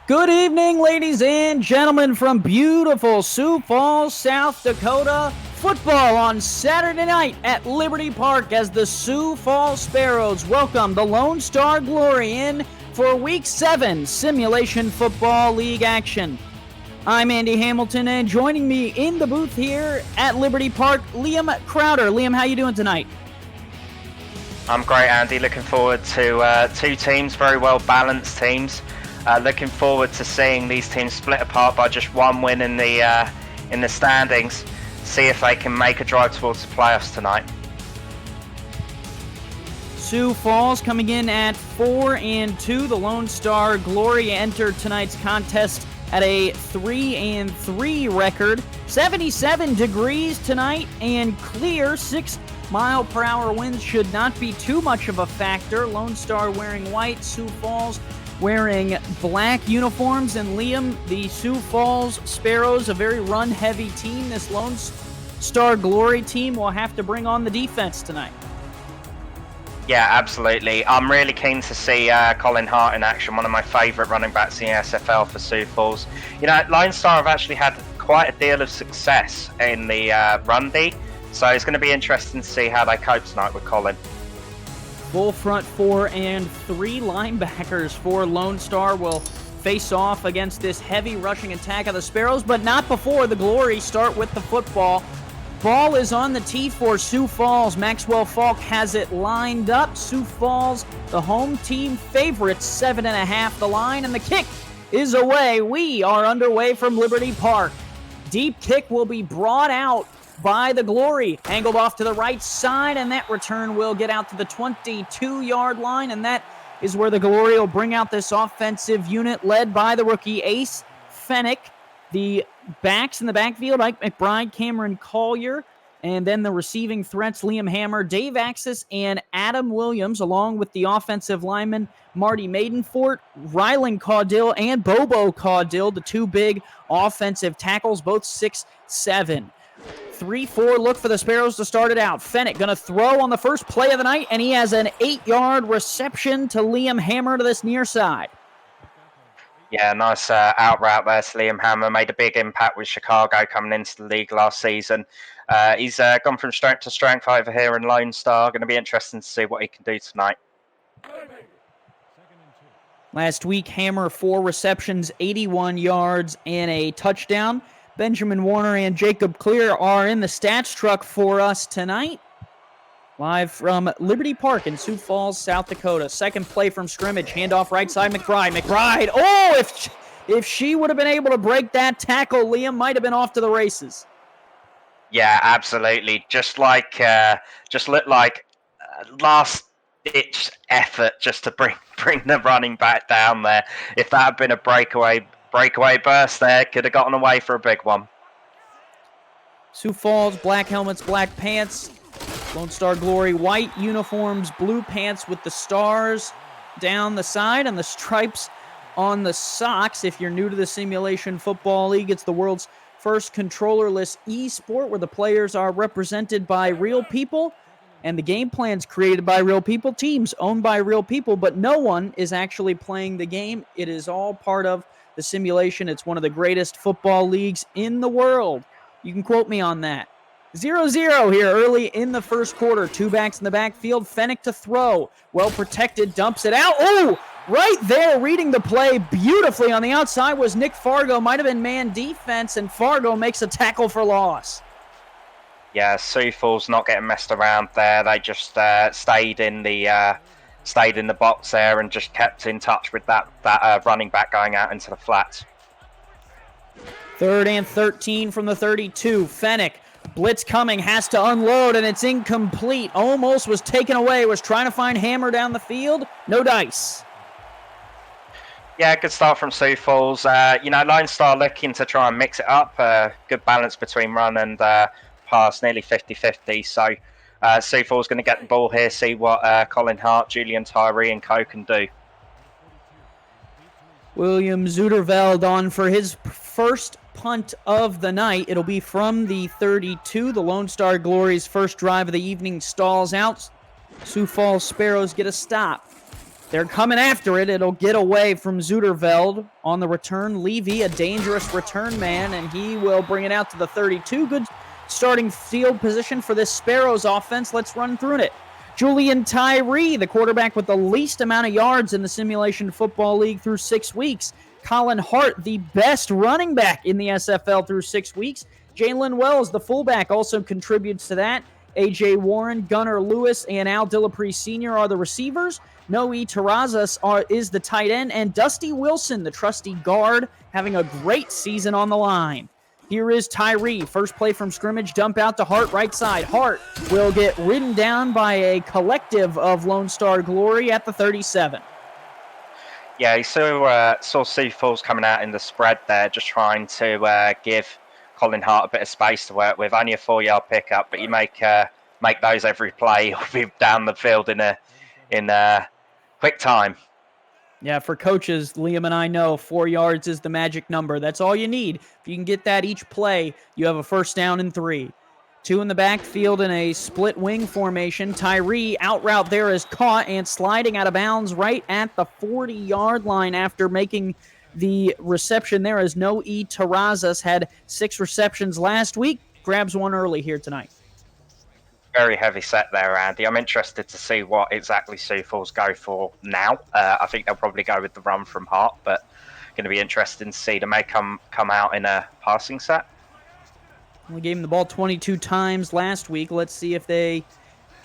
Good evening, ladies and gentlemen, from beautiful Sioux Falls, South Dakota. Football on Saturday night at Liberty Park as the Sioux Falls Sparrows welcome the Lone Star Glory in for Week 7 Simulation Football League action. I'm Andy Hamilton, and joining me in the booth here at Liberty Park, Liam Crowder. Liam, how you doing tonight? I'm great, Andy. Looking forward to two teams, very well balanced teams. Looking forward to seeing these teams split apart by just one win in the standings. See if they can make a drive towards the playoffs tonight. Sioux Falls coming in at 4-2. The Lone Star Glory entered tonight's contest at a 3-3 record. 77 degrees tonight and clear. 6-mile-per-hour winds should not be too much of a factor. Lone Star wearing white, Sioux Falls wearing black uniforms. And Liam, the Sioux Falls Sparrows, a very run-heavy team. This Lone Star Glory team will have to bring on the defense tonight. Yeah, absolutely. I'm really keen to see Colin Hart in action, one of my favourite running backs in the SFL for Sioux Falls. You know, Lone Star have actually had quite a deal of success in the run D, so it's going to be interesting to see how they cope tonight with Colin. Full front 4 and 3 linebackers for Lone Star will face off against this heavy rushing attack of the Sparrows, but not before the Glory start with the football. Ball is on the tee for Sioux Falls. Maxwell Falk has it lined up. Sioux Falls, the home team favorites, 7.5 the line, and the kick is away. We are underway from Liberty Park. Deep kick will be brought out by the Glory. Angled off to the right side, and that return will get out to the 22-yard line, and that is where the Glory will bring out this offensive unit led by the rookie Ace Fennick. The backs in the backfield, Ike McBride, Cameron Collier, and then the receiving threats, Liam Hammer, Dave Axis, and Adam Williams, along with the offensive linemen, Marty Maidenfort, Rylan Caudill, and Bobo Caudill, the two big offensive tackles, both 6'7". 3-4 look for the Sparrows to start it out. Fennick going to throw on the first play of the night, and he has an 8-yard reception to Liam Hammer to this near side. Yeah, nice out route there to Liam Hammer. Made a big impact with Chicago coming into the league last season. He's gone from strength to strength over here in Lone Star. Going to be interesting to see what he can do tonight. Last week, Hammer 4 receptions, 81 yards, and a touchdown. Benjamin Warner and Jacob Clear are in the stats truck for us tonight. Live from Liberty Park in Sioux Falls, South Dakota. Second play from scrimmage. Handoff right side, McBride. McBride, oh, if she would have been able to break that tackle, Liam might have been off to the races. Yeah, absolutely. Just looked like last-ditch effort just to bring the running back down there. If that had been a breakaway burst there, could have gotten away for a big one. Sioux Falls, black helmets, black pants. Lone Star Glory, white uniforms, blue pants with the stars down the side and the stripes on the socks. If you're new to the Simulation Football League, it's the world's first controllerless esport where the players are represented by real people and the game plans created by real people, teams owned by real people, but no one is actually playing the game. It is all part of the simulation. It's one of the greatest football leagues in the world. You can quote me on that. 0-0 here early in the first quarter. Two backs in the backfield. Fennick to throw. Well protected. Dumps it out. Oh, right there reading the play beautifully on the outside was Nick Fargo. Might have been man defense, and Fargo makes a tackle for loss. Yeah, Sioux Falls not getting messed around there. They just stayed in the box there and just kept in touch with that running back going out into the flats. 3rd and 13 from the 32. Fennick. Blitz coming, has to unload, and it's incomplete. Almost was taken away, was trying to find Hammer down the field. No dice. Yeah, good start from Sioux Falls. Lone Star looking to try and mix it up. Good balance between run and pass, nearly 50-50. So Sioux Falls going to get the ball here, see what Colin Hart, Julian Tyree, and co can do. William Zuderveld on for his first punt of the night. It'll be from the 32. The Lone Star Glory's first drive of the evening stalls out. Sioux Falls Sparrows get a stop. They're coming after it. It'll get away from Zuderveld on the return. Levy, a dangerous return man, and he will bring it out to the 32. Good starting field position for this Sparrows offense. Let's run through it. Julian Tyree, the quarterback with the least amount of yards in the Simulation Football League through 6 weeks. Colin Hart, the best running back in the SFL through 6 weeks. Jalen Wells, the fullback, also contributes to that. A.J. Warren, Gunnar Lewis, and Al Dillapre Sr. are the receivers. Noe Terrazas is the tight end. And Dusty Wilson, the trusty guard, having a great season on the line. Here is Tyree. First play from scrimmage, dump out to Hart, right side. Hart will get ridden down by a collective of Lone Star Glory at the 37. Yeah, you saw Sioux Falls coming out in the spread there, just trying to give Colin Hart a bit of space to work with. Only a 4-yard pickup, but you make those every play down the field in quick time. Yeah, for coaches, Liam and I know 4 yards is the magic number. That's all you need. If you can get that each play, you have a first down and 3. 2 in the backfield in a split wing formation. Tyree out route there is caught and sliding out of bounds right at the 40-yard line after making the reception there, as Noe Terrazas had 6 receptions last week. Grabs one early here tonight. Very heavy set there, Andy. I'm interested to see what exactly Sioux Falls go for now. I think they'll probably go with the run from Hart, but going to be interesting to see. They may come out in a passing set. We gave him the ball 22 times last week. Let's see if they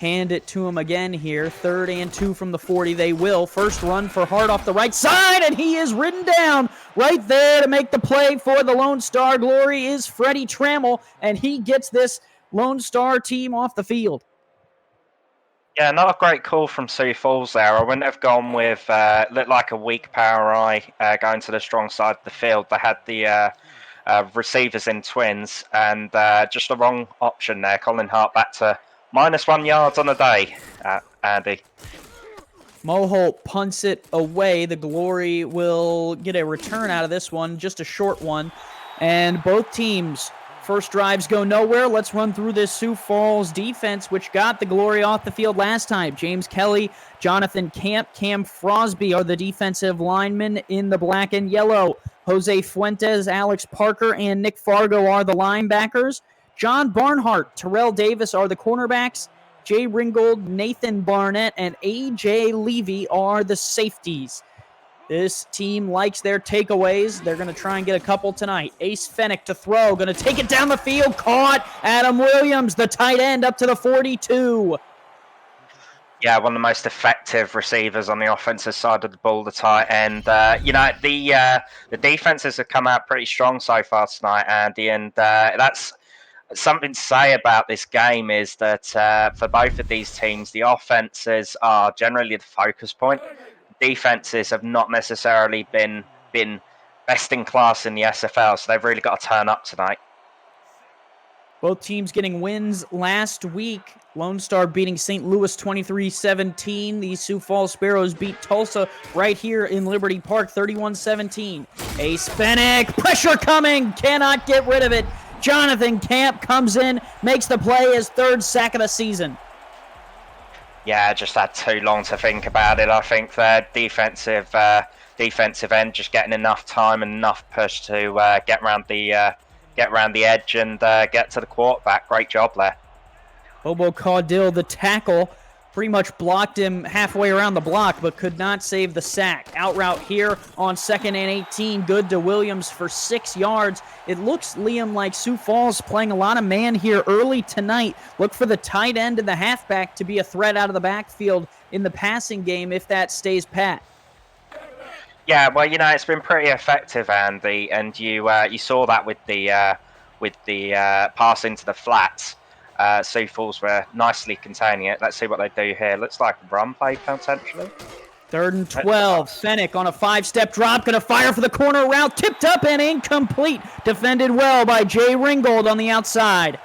hand it to him again here. 3rd and 2 from the 40. They will. First run for Hart off the right side, and he is ridden down right there to make the play for the Lone Star Glory is Freddie Trammell, and he gets this Lone Star team off the field. Yeah, not a great call from Sioux Falls there. I wouldn't have gone with looked like a weak power eye going to the strong side of the field. They had the receivers in twins, and just the wrong option there. Colin Hart back to -1 yards on the day, Andy. Moholt punts it away. The Glory will get a return out of this one, just a short one. And both teams' first drives go nowhere. Let's run through this Sioux Falls defense, which got the Glory off the field last time. James Kelly, Jonathan Camp, Cam Frosby are the defensive linemen in the black and yellow. Jose Fuentes, Alex Parker, and Nick Fargo are the linebackers. John Barnhart, Terrell Davis are the cornerbacks. Jay Ringgold, Nathan Barnett, and A.J. Levy are the safeties. This team likes their takeaways. They're going to try and get a couple tonight. Ace Fennick to throw. Going to take it down the field. Caught. Adam Williams, the tight end, up to the 42. Yeah, one of the most effective receivers on the offensive side of the ball, the tight end. The defenses have come out pretty strong so far tonight, Andy, and that's something to say about this game is that for both of these teams, the offenses are generally the focus point. Defenses have not necessarily been best in class in the SFL, so they've really got to turn up tonight. Both teams getting wins last week. Lone Star beating St. Louis 23-17. The Sioux Falls Sparrows beat Tulsa right here in Liberty Park 31-17. Ace Fennick, pressure coming, cannot get rid of it. Jonathan Camp comes in, makes the play, his 3rd sack of the season. Yeah, just had too long to think about it. I think their defensive end just getting enough time and enough push to get around the edge and get to the quarterback. Great job there. Bobo Caudill, the tackle, pretty much blocked him halfway around the block, but could not save the sack. Out route here on 2nd and 18. Good to Williams for 6 yards. It looks, Liam, like Sioux Falls playing a lot of man here early tonight. Look for the tight end and the halfback to be a threat out of the backfield in the passing game if that stays pat. Yeah, well, it's been pretty effective, Andy, and you saw that with the pass into the flats. Sioux Falls were nicely containing it. Let's see what they do here. Looks like a run play potentially. 3rd and 12. Fennick on a 5-step drop. Going to fire for the corner route. Tipped up and incomplete. Defended well by Jay Ringgold on the outside.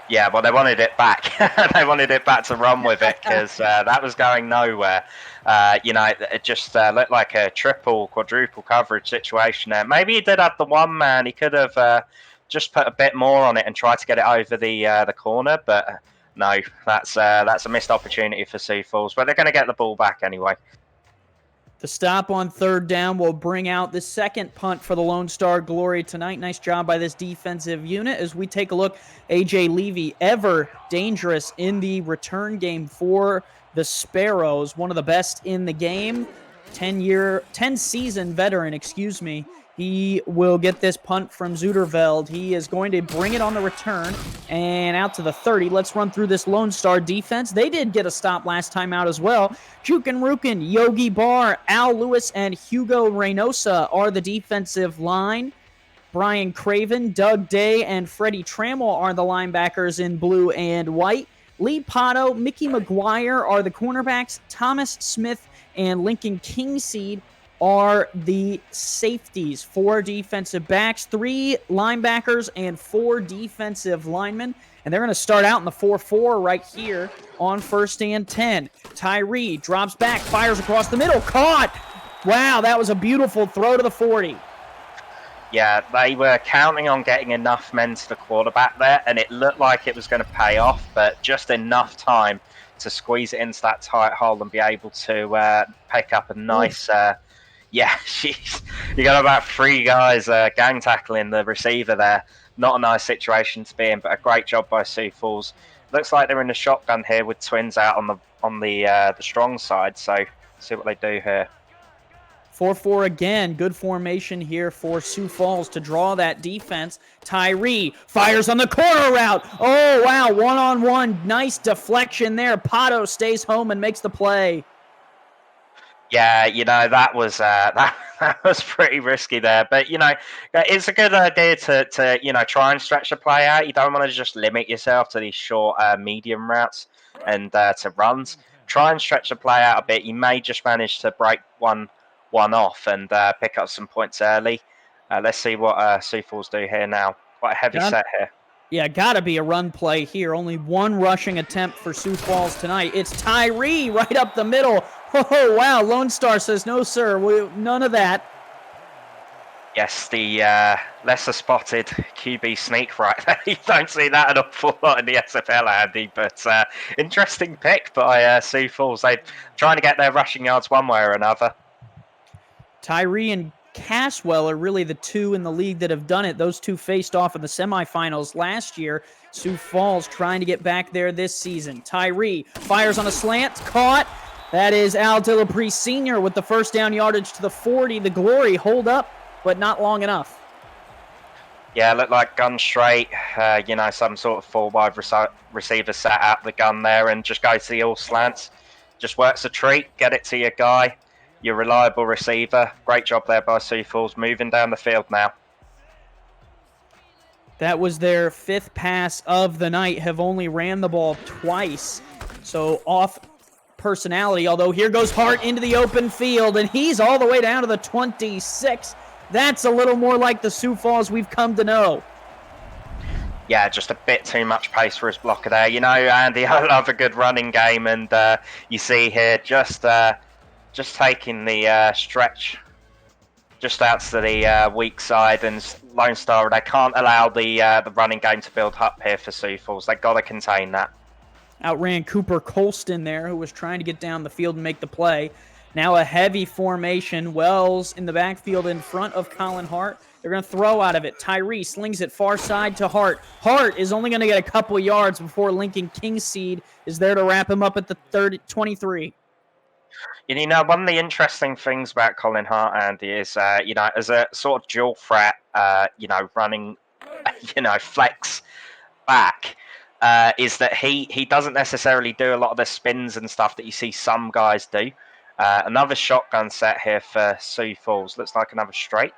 Yeah, well, they wanted it back. They wanted it back to run with it because that was going nowhere. It just looked like a triple, quadruple coverage situation there. Maybe he did have the one man. He could have just put a bit more on it and try to get it over the corner, but no, that's a missed opportunity for Sioux Falls. But they're going to get the ball back anyway. The stop on third down will bring out the second punt for the Lone Star Glory tonight. Nice job by this defensive unit as we take a look. A.J. Levy, ever dangerous in the return game for the Sparrows, one of the best in the game. 10-season veteran, excuse me. He will get this punt from Zuderveld. He is going to bring it on the return and out to the 30. Let's run through this Lone Star defense. They did get a stop last time out as well. Jukin Rukin, Yogi Barr, Al Lewis, and Hugo Reynosa are the defensive line. Brian Craven, Doug Day, and Freddie Trammell are the linebackers in blue and white. Lee Pato, Mickey McGuire are the cornerbacks. Thomas Smith and Lincoln Kingseed are the safeties. 4 defensive backs, 3 linebackers, and 4 defensive linemen. And they're going to start out in the 4-4 right here on 1st and 10. Tyree drops back, fires across the middle, caught! Wow, that was a beautiful throw to the 40. Yeah, they were counting on getting enough men to the quarterback there, and it looked like it was going to pay off, but just enough time to squeeze it into that tight hole and be able to pick up a nice... yeah, you got about 3 guys gang tackling the receiver there. Not a nice situation to be in, but a great job by Sioux Falls. Looks like they're in the shotgun here with twins out on the strong side, so see what they do here. 4-4 again. Good formation here for Sioux Falls to draw that defense. Tyree fires on the corner route. Oh, wow. One-on-one. Nice deflection there. Pato stays home and makes the play. Yeah, that was that was pretty risky there. But, it's a good idea to try and stretch the play out. You don't want to just limit yourself to these short, medium routes and to runs. Try and stretch the play out a bit. You may just manage to break one off and pick up some points early. Let's see what Sioux Falls do here now. Quite a heavy set here. Yeah, got to be a run play here. Only 1 rushing attempt for Sioux Falls tonight. It's Tyree right up the middle. Oh, wow. Lone Star says, no, sir. None of that. Yes, the lesser spotted QB sneak right there. You don't see that an awful lot in the SFL, Andy, but interesting pick by Sioux Falls. They're trying to get their rushing yards one way or another. Tyree and Caswell are really the 2 in the league that have done it. Those 2 faced off in the semifinals last year. Sioux Falls trying to get back there this season. Tyree fires on a slant, caught. That is Al Dillapre Sr. with the first down yardage to the 40. The Glory hold up, but not long enough. Yeah, looked like gun straight. Some sort of full wide receiver sat out the gun there and just goes to the all slants. Just works a treat, get it to your guy. Your reliable receiver. Great job there by Sioux Falls. Moving down the field now. That was their 5th pass of the night. Have only ran the ball twice. So off personality. Although here goes Hart into the open field. And he's all the way down to the 26. That's a little more like the Sioux Falls we've come to know. Yeah, just a bit too much pace for his blocker there. Andy, I love a good running game. And you see here just taking the stretch just out to the weak side, and Lone Star, they can't allow the running game to build up here for Sioux Falls. They've got to contain that. Outran Cooper Colston there, who was trying to get down the field and make the play. Now a heavy formation. Wells in the backfield in front of Colin Hart. They're going to throw out of it. Tyree slings it far side to Hart. Hart is only going to get a couple yards before Lincoln Kingseed is there to wrap him up at the 23. One of the interesting things about Colin Hart, Andy, is, as a sort of dual threat, running, flex back, is that he doesn't necessarily do a lot of the spins and stuff that you see some guys do. Another shotgun set here for Sioux Falls. Looks like another straight.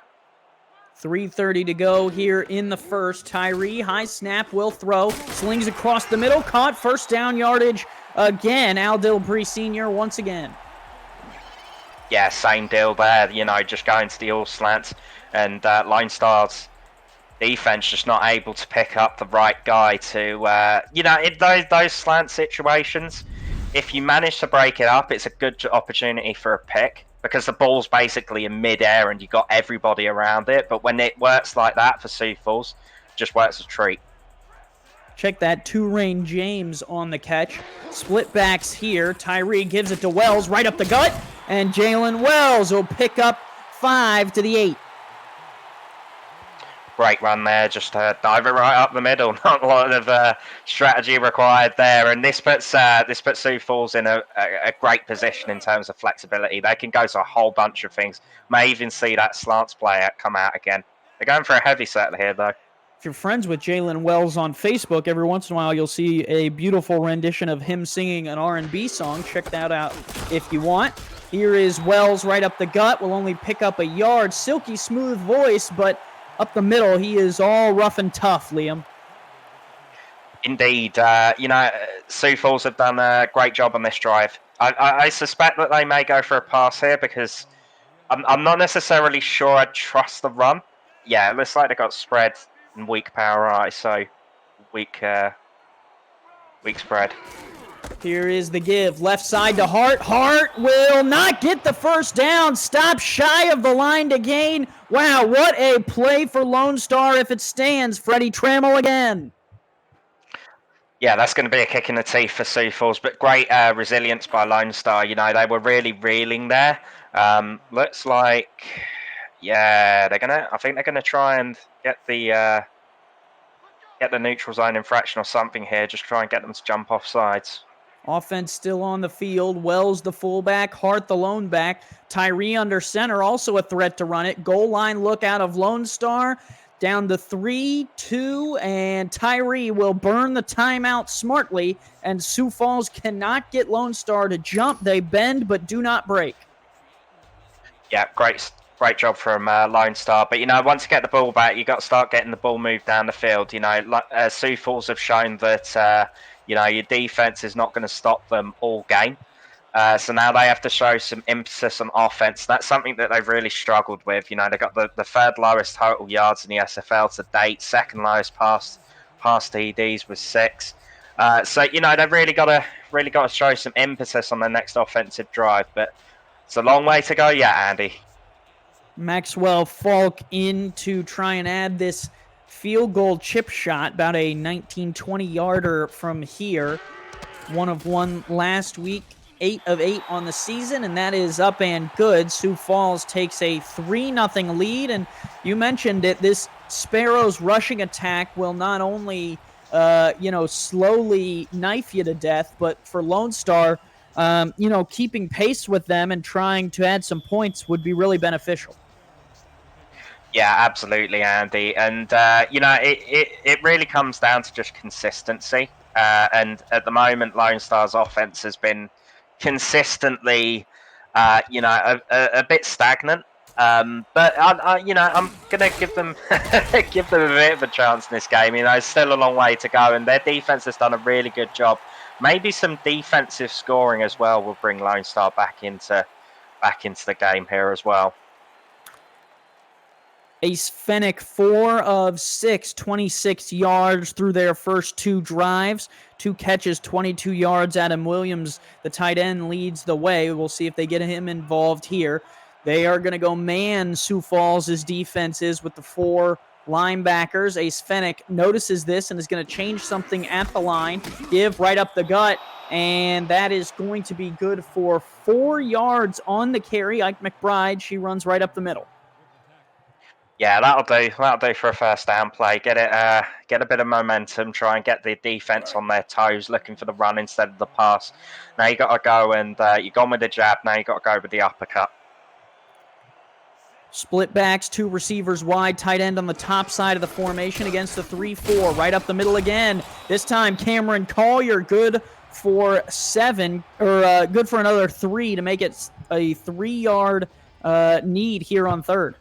3:30 to go here in the first. Tyree, high snap, will throw. Slings across the middle, caught, first down yardage again. Al Dillapre Sr. once again. Yeah, same deal there, just going to the all slants, and Lone Star's defense just not able to pick up the right guy to, in those slant situations, if you manage to break it up, it's a good opportunity for a pick, because the ball's basically in mid-air and you got everybody around it, but when it works like that for Sioux Falls, it just works a treat. Check that, Two-Rain James on the catch. Split backs here. Tyree gives it to Wells right up the gut, and Jalen Wells will pick up 5 to the 8. Great run there, just dive it right up the middle. Not a lot of strategy required there, and this puts Sioux Falls in a great position in terms of flexibility. They can go to a whole bunch of things. May even see that slants play come out again. They're going for a heavy set here, though. If you're friends with Jalen Wells on Facebook, every once in a while you'll see a beautiful rendition of him singing an R&B song. Check that out if you want. Here is Wells right up the gut. Will only pick up a yard. Silky smooth voice, but up the middle, he is all rough and tough, Liam. Indeed. Sioux Falls have done a great job on this drive. I suspect that they may go for a pass here because I'm not necessarily sure I trust the run. Yeah, it looks like they got spread and weak power eye, so weak spread. Here is the give. Left side to Hart. Hart will not get the first down. Stop shy of the line to gain. Wow, what a play for Lone Star if it stands. Freddie Trammell again. Yeah, that's going to be a kick in the teeth for Sioux Falls, but great resilience by Lone Star. They were really reeling there. Looks like, yeah, I think they're gonna try and get the neutral zone infraction or something here. Just try and get them to jump off sides. Offense still on the field. Wells the fullback, Hart the lone back. Tyree under center, also a threat to run it. Goal line look out of Lone Star. Down to 3-2, and Tyree will burn the timeout smartly, and Sioux Falls cannot get Lone Star to jump. They bend but do not break. Yeah, great job from Lone Star. But, once you get the ball back, you've got to start getting the ball moved down the field. Sioux Falls have shown that, your defense is not going to stop them all game. So now they have to show some emphasis on offense. That's something that they've really struggled with. They got the third lowest total yards in the SFL to date, second lowest past TDs with 6. So they've really got to show some emphasis on their next offensive drive. But it's a long way to go yet, Andy. Maxwell Falk in to try and add this field goal chip shot, about a 19-20 yarder from here. 1 of 1 last week. 8 of 8 on the season, and that is up and good. Sioux Falls takes a 3-0 lead, and you mentioned it, this Sparrows rushing attack will not only, slowly knife you to death, but for Lone Star, keeping pace with them and trying to add some points would be really beneficial. Yeah, absolutely, Andy. And, it really comes down to just consistency. And at the moment, Lone Star's offense has been consistently, a bit stagnant. But I'm gonna give them a bit of a chance in this game. It's still a long way to go, and their defense has done a really good job. Maybe some defensive scoring as well will bring Lone Star back into the game here as well. Ace Fennick, 4 of 6, 26 yards through their first 2 drives. 2 catches, 22 yards. Adam Williams, the tight end, leads the way. We'll see if they get him involved here. They are going to go man Sioux Falls' defenses with the 4 linebackers. Ace Fennick notices this and is going to change something at the line. Give right up the gut, and that is going to be good for 4 yards on the carry. Ike McBride, she runs right up the middle. Yeah, that'll do for a first down play. Get a bit of momentum. Try and get the defense on their toes, looking for the run instead of the pass. Now you got to go and you've gone with the jab. Now you got to go with the uppercut. Split backs, 2 receivers wide, tight end on the top side of the formation against the 3-4. Right up the middle again. This time Cameron Collier, good for 7, or good for another 3 to make it a 3-yard need here on third.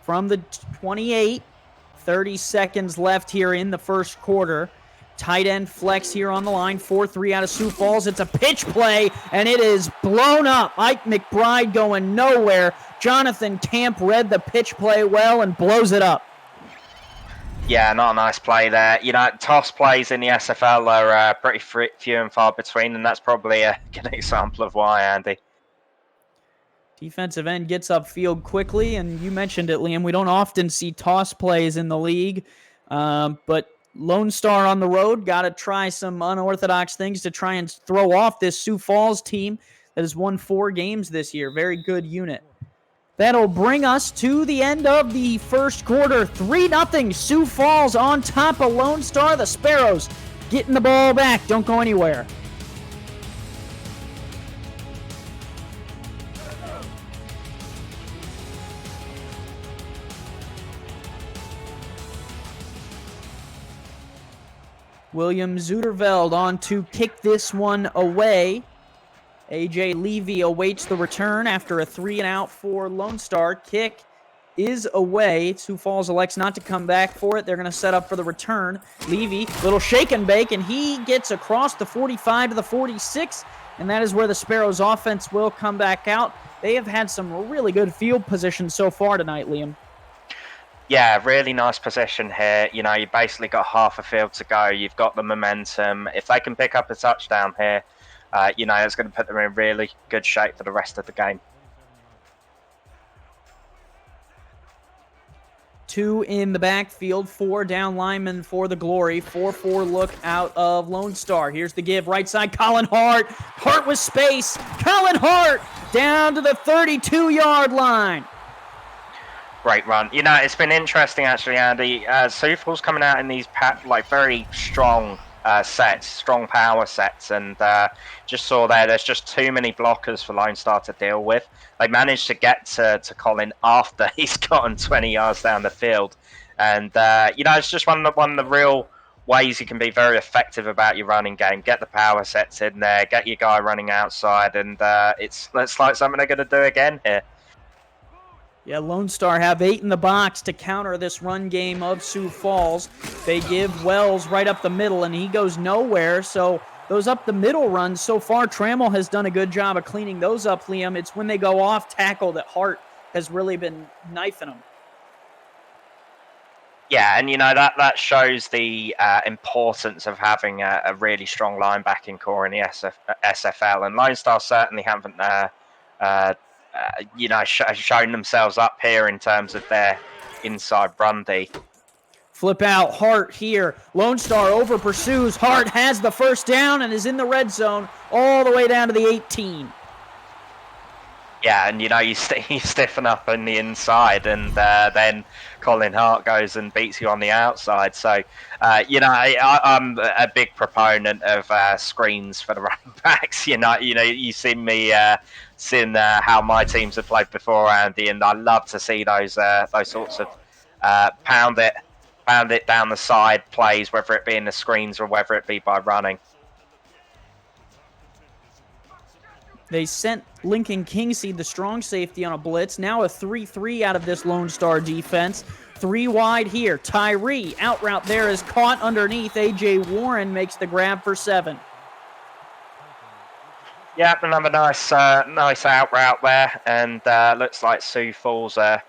From the 28, 30 seconds left here in the first quarter. Tight end flex here on the line, 4-3 out of Sioux Falls. It's a pitch play, and it is blown up. Ike McBride going nowhere. Jonathan Camp read the pitch play well and blows it up. Yeah, not a nice play there. Toss plays in the SFL are pretty few and far between, and that's probably a good example of why, Andy. Defensive end gets upfield quickly, and you mentioned it, Liam. We don't often see toss plays in the league, but Lone Star on the road got to try some unorthodox things to try and throw off this Sioux Falls team that has won 4 games this year. Very good unit. That'll bring us to the end of the first quarter. 3-0 Sioux Falls on top of Lone Star. The Sparrows getting the ball back. Don't go anywhere. William Zuderveld on to kick this one away. A.J. Levy awaits the return after a 3-and-out for Lone Star. Kick is away. Sioux Falls elects not to come back for it. They're going to set up for the return. Levy, little shake and bake, and he gets across the 45 to the 46, and that is where the Sparrows offense will come back out. They have had some really good field position so far tonight, Liam. Yeah, really nice position here. You know, you basically got half a field to go. You've got the momentum. If they can pick up a touchdown here, you know, it's going to put them in really good shape for the rest of the game. 2 in the backfield, 4 down linemen for the Glory. 4-4 look out of Lone Star. Here's the give, right side, Colin Hart. Hart with space. Colin Hart down to the 32-yard line. Great run. You know, it's been interesting actually, Andy. Sioux Falls coming out in these very strong sets, strong power sets, and just saw there's just too many blockers for Lone Star to deal with. They managed to get to Colin after he's gotten 20 yards down the field, and you know, it's just one of the real ways you can be very effective about your running game. Get the power sets in there, get your guy running outside, and it's like something they're going to do again here. Yeah, Lone Star have 8 in the box to counter this run game of Sioux Falls. They give Wells right up the middle, and he goes nowhere. So those up the middle runs so far, Trammell has done a good job of cleaning those up, Liam. It's when they go off tackle that Hart has really been knifing them. Yeah, and you know, that shows the importance of having a really strong linebacking core in the SFL, and Lone Star certainly haven't you know, shown themselves up here in terms of their inside run D. Flip out, Hart here. Lone Star over pursues. Hart has the first down and is in the red zone all the way down to the 18. Yeah, and you know, you stiffen up on the inside, and then Colin Hart goes and beats you on the outside. So, you know, I'm a big proponent of screens for the running backs. You know, you've seen me seen how my teams have played before, Andy, and I love to see those sorts of pound it down the side plays, whether it be in the screens or whether it be by running. They sent Lincoln Kingseed, the strong safety, on a blitz. Now a 3-3 out of this Lone Star defense. 3 wide here. Tyree, out route there, is caught underneath. A.J. Warren makes the grab for 7. Yeah, another nice out route there, and looks like Sioux Falls are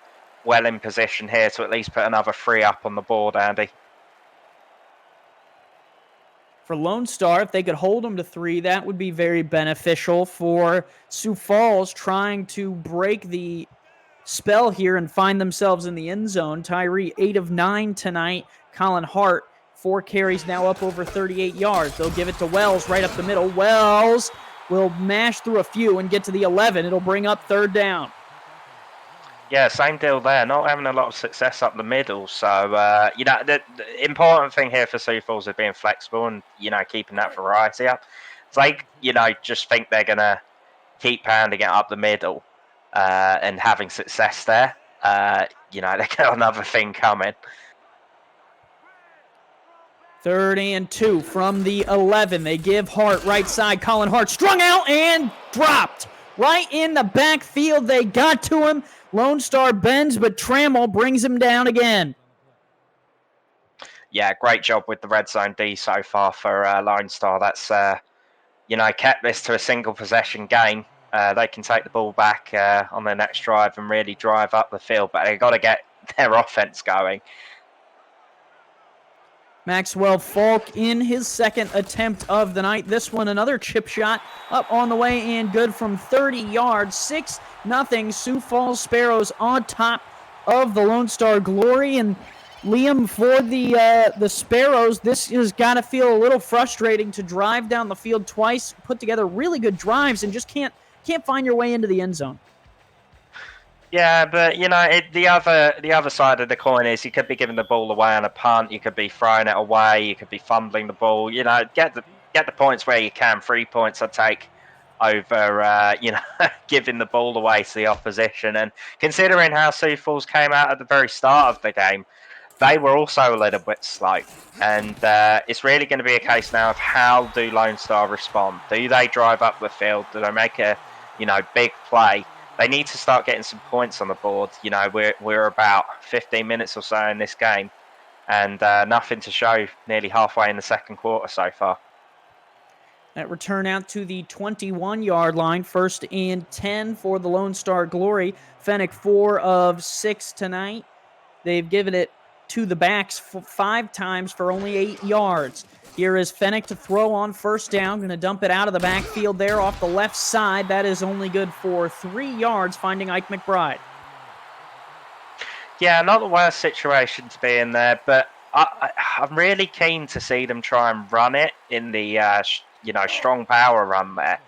well in position here to at least put another 3 up on the board, Andy. For Lone Star, if they could hold them to 3, that would be very beneficial for Sioux Falls trying to break the spell here and find themselves in the end zone. Tyree, 8 of 9 tonight. Colin Hart, 4 carries, now up over 38 yards. They'll give it to Wells right up the middle. Wells will mash through a few and get to the 11. It'll bring up 3rd down. Yeah, same deal there. Not having a lot of success up the middle. So, you know, the important thing here for Sioux Falls is being flexible and, you know, keeping that variety up. It's like, you know, just think they're going to keep pounding it up the middle and having success there. You know, they got another thing coming. 3rd and 2 from the 11. They give Hart right side. Colin Hart strung out and dropped. Right in the backfield. They got to him. Lone Star bends, but Trammell brings him down again. Yeah, great job with the red zone D so far for Lone Star. That's, you know, kept this to a single possession game. They can take the ball back on their next drive and really drive up the field, but they've got to get their offense going. Maxwell Falk in his second attempt of the night. This one, another chip shot up on the way and good from 30 yards. 6-0. Sioux Falls Sparrows on top of the Lone Star Glory. And Liam, for the Sparrows, this has got to feel a little frustrating to drive down the field twice, put together really good drives, and just can't find your way into the end zone. Yeah, but you know, the other side of the coin is you could be giving the ball away on a punt, you could be throwing it away, you could be fumbling the ball. You know, get the points where you can. 3 points I take over you know, giving the ball away to the opposition. And considering how Sioux Falls came out at the very start of the game, they were also a little bit slow. And it's really going to be a case now of how do Lone Star respond? Do they drive up the field? Do they make a big play? They need to start getting some points on the board. You know, we're about 15 minutes or so in this game, and nothing to show nearly halfway in the second quarter so far. That return out to the 21-yard line, 1st and 10 for the Lone Star Glory. Fennec 4 of 6 tonight. They've given it to the backs 5 times for only 8 yards. Here is Fennec to throw on 1st down. Going to dump it out of the backfield there off the left side. That is only good for 3 yards, finding Ike McBride. Yeah, not the worst situation to be in there, but I'm really keen to see them try and run it in the strong power run there.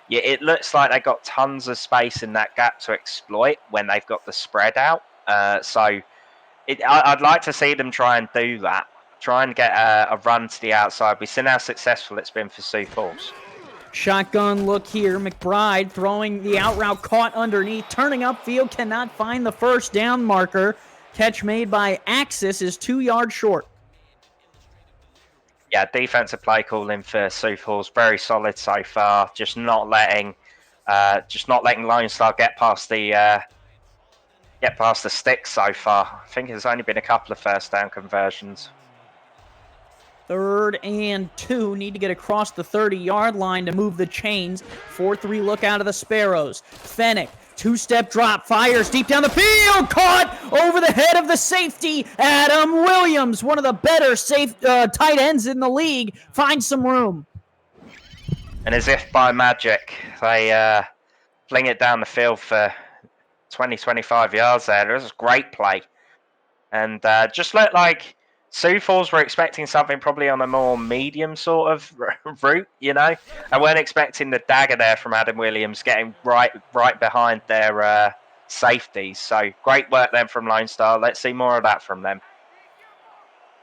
Yeah, it looks like they got tons of space in that gap to exploit when they've got the spread out. So I'd like to see them try and do that. Try and get a run to the outside. We've seen how successful it's been for Sioux Falls. Shotgun look here. McBride throwing the out route, caught underneath. Turning upfield, cannot find the 1st down marker. Catch made by Axis is 2 yards short. Yeah, defensive play calling for Sioux Falls very solid so far. Just not letting Lone Star get past the sticks so far. I think there's only been a couple of 1st down conversions. 3rd and 2. Need to get across the 30-yard line to move the chains. 4-3 look out of the Sparrows. Fennec, 2-step drop, fires deep down the field. Caught over the head of the safety. Adam Williams, one of the better tight ends in the league, finds some room. And as if by magic, they fling it down the field for 20-25 yards there. It was a great play. And just looked like Sioux Falls were expecting something probably on a more medium sort of route, you know. I weren't expecting the dagger there from Adam Williams getting right behind their safeties. So great work then from Lone Star. Let's see more of that from them.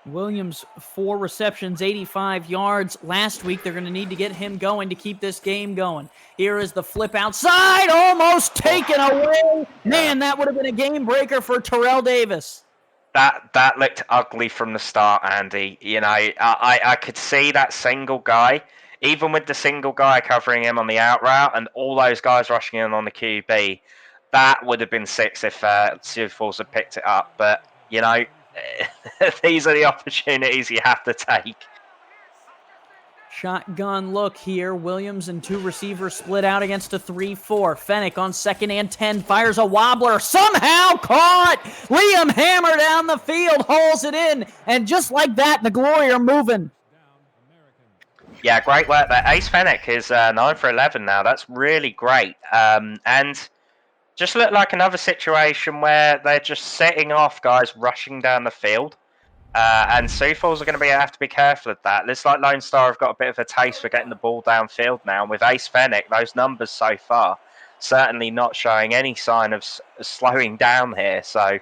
Williams, 4 receptions, 85 yards last week. They're going to need to get him going to keep this game going. Here is the flip outside, almost taken away. Man, that would have been a game breaker for Terrell Davis. That looked ugly from the start, Andy. You know, I could see that single guy, even with the single guy covering him on the out route and all those guys rushing in on the QB. That would have been 6 if Sioux Falls had picked it up. But, you know, these are the opportunities you have to take. Shotgun look here. Williams and 2 receivers split out against a 3-4. Fennec on 2nd and 10 fires a wobbler. Somehow caught. Liam Hammer down the field, hauls it in. And just like that, the Glory are moving. Yeah, great work there. Ace Fennec is 9 for 11 now. That's really great. And just looked like another situation where they're just setting off guys rushing down the field. And Sioux Falls are going to have to be careful of that. Looks like Lone Star have got a bit of a taste for getting the ball downfield now. And with Ace Fennec, those numbers so far certainly not showing any sign of slowing down here. So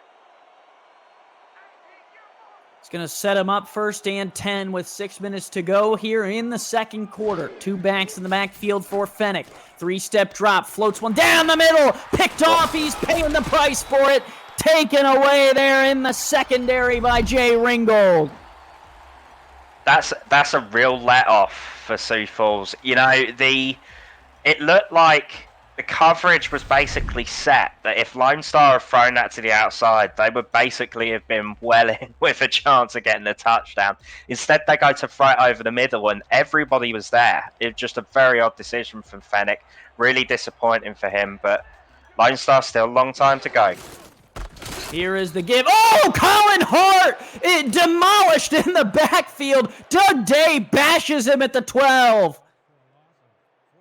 it's going to set him up 1st and 10 with 6 minutes to go here in the second quarter. 2 backs in the backfield for Fennec. 3-step drop, floats one down the middle, picked off. He's paying the price for it. Taken away there in the secondary by Jay Ringgold. That's a real let-off for Sioux Falls. You know, it looked like the coverage was basically set, that if Lone Star had thrown that to the outside, they would basically have been well in with a chance of getting a touchdown. Instead, they go to throw it over the middle, and everybody was there. It was just a very odd decision from Fennec. Really disappointing for him, but Lone Star still a long time to go. Here is the give. Oh, Colin Hart! It demolished in the backfield. Doug Day bashes him at the 12.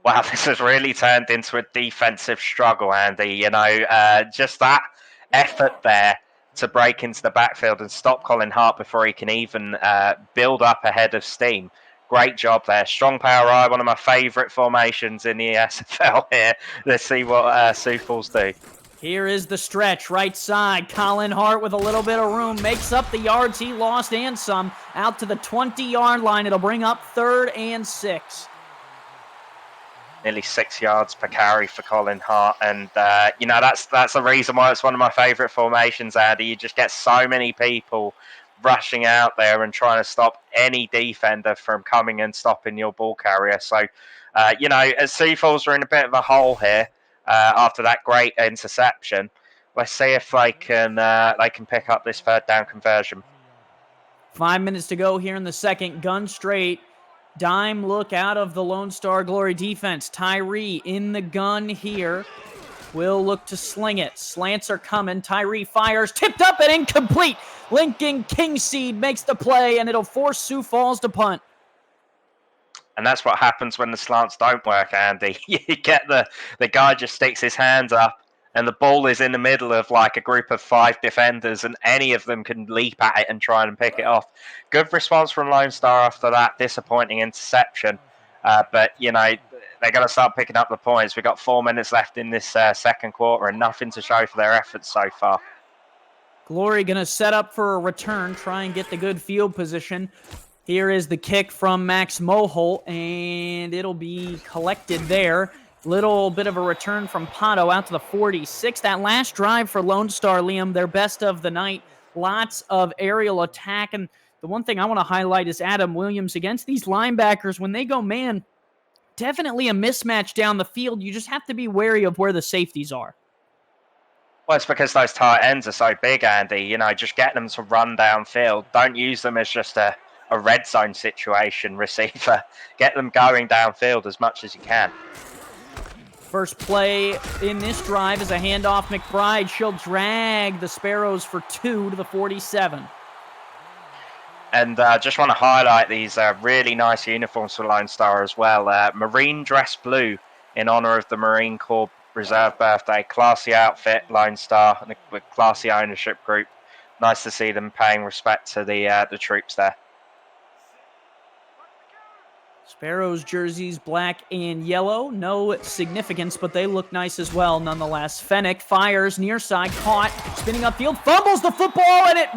Wow, this has really turned into a defensive struggle, Andy. You know, just that effort there to break into the backfield and stop Colin Hart before he can even build up a head of steam. Great job there. Strong power eye, one of my favourite formations in the SFL here. Let's see what Sioux Falls do. Here is the stretch, right side. Colin Hart with a little bit of room. Makes up the yards he lost and some. Out to the 20-yard line. It'll bring up 3rd and 6. Nearly 6 yards per carry for Colin Hart. And, you know, that's the reason why it's one of my favourite formations, Andy. You just get so many people rushing out there and trying to stop any defender from coming and stopping your ball carrier. So, you know, as Sioux Falls are in a bit of a hole here after that great interception, let's see if they can pick up this 3rd down conversion. 5 minutes to go here in the second. Gun straight. Dime look out of the Lone Star Glory defense. Tyree in the gun here. Will look to sling it. Slants are coming. Tyree fires. Tipped up and incomplete. Lincoln Kingseed makes the play, and it'll force Sioux Falls to punt. And that's what happens when the slants don't work, Andy. You get the guy just sticks his hands up, and the ball is in the middle of like a group of 5 defenders, and any of them can leap at it and try and pick it off. Good response from Lone Star after that disappointing interception. But, you know, they're going to start picking up the points. We've got 4 minutes left in this second quarter and nothing to show for their efforts so far. Glory going to set up for a return, try and get the good field position. Here is the kick from Max Moholt, and it'll be collected there. Little bit of a return from Pato out to the 46. That last drive for Lone Star, Liam, their best of the night. Lots of aerial attack. And the one thing I want to highlight is Adam Williams against these linebackers. When they go man, definitely a mismatch down the field. You just have to be wary of where the safeties are. Well, it's because those tight ends are so big, Andy. You know, just get them to run downfield. Don't use them as just a red zone situation receiver. Get them going downfield as much as you can. First play in this drive is a handoff. McBride. She'll drag the Sparrows for 2 to the 47. And just want to highlight these really nice uniforms for Lone Star as well. Marine dress blue in honor of the Marine Corps Reserve birthday. Classy outfit, Lone Star, and a classy ownership group. Nice to see them paying respect to the troops there. Sparrows jerseys, black and yellow. No significance, but they look nice as well, nonetheless. Fennec fires near side, caught, spinning upfield, fumbles the football, and it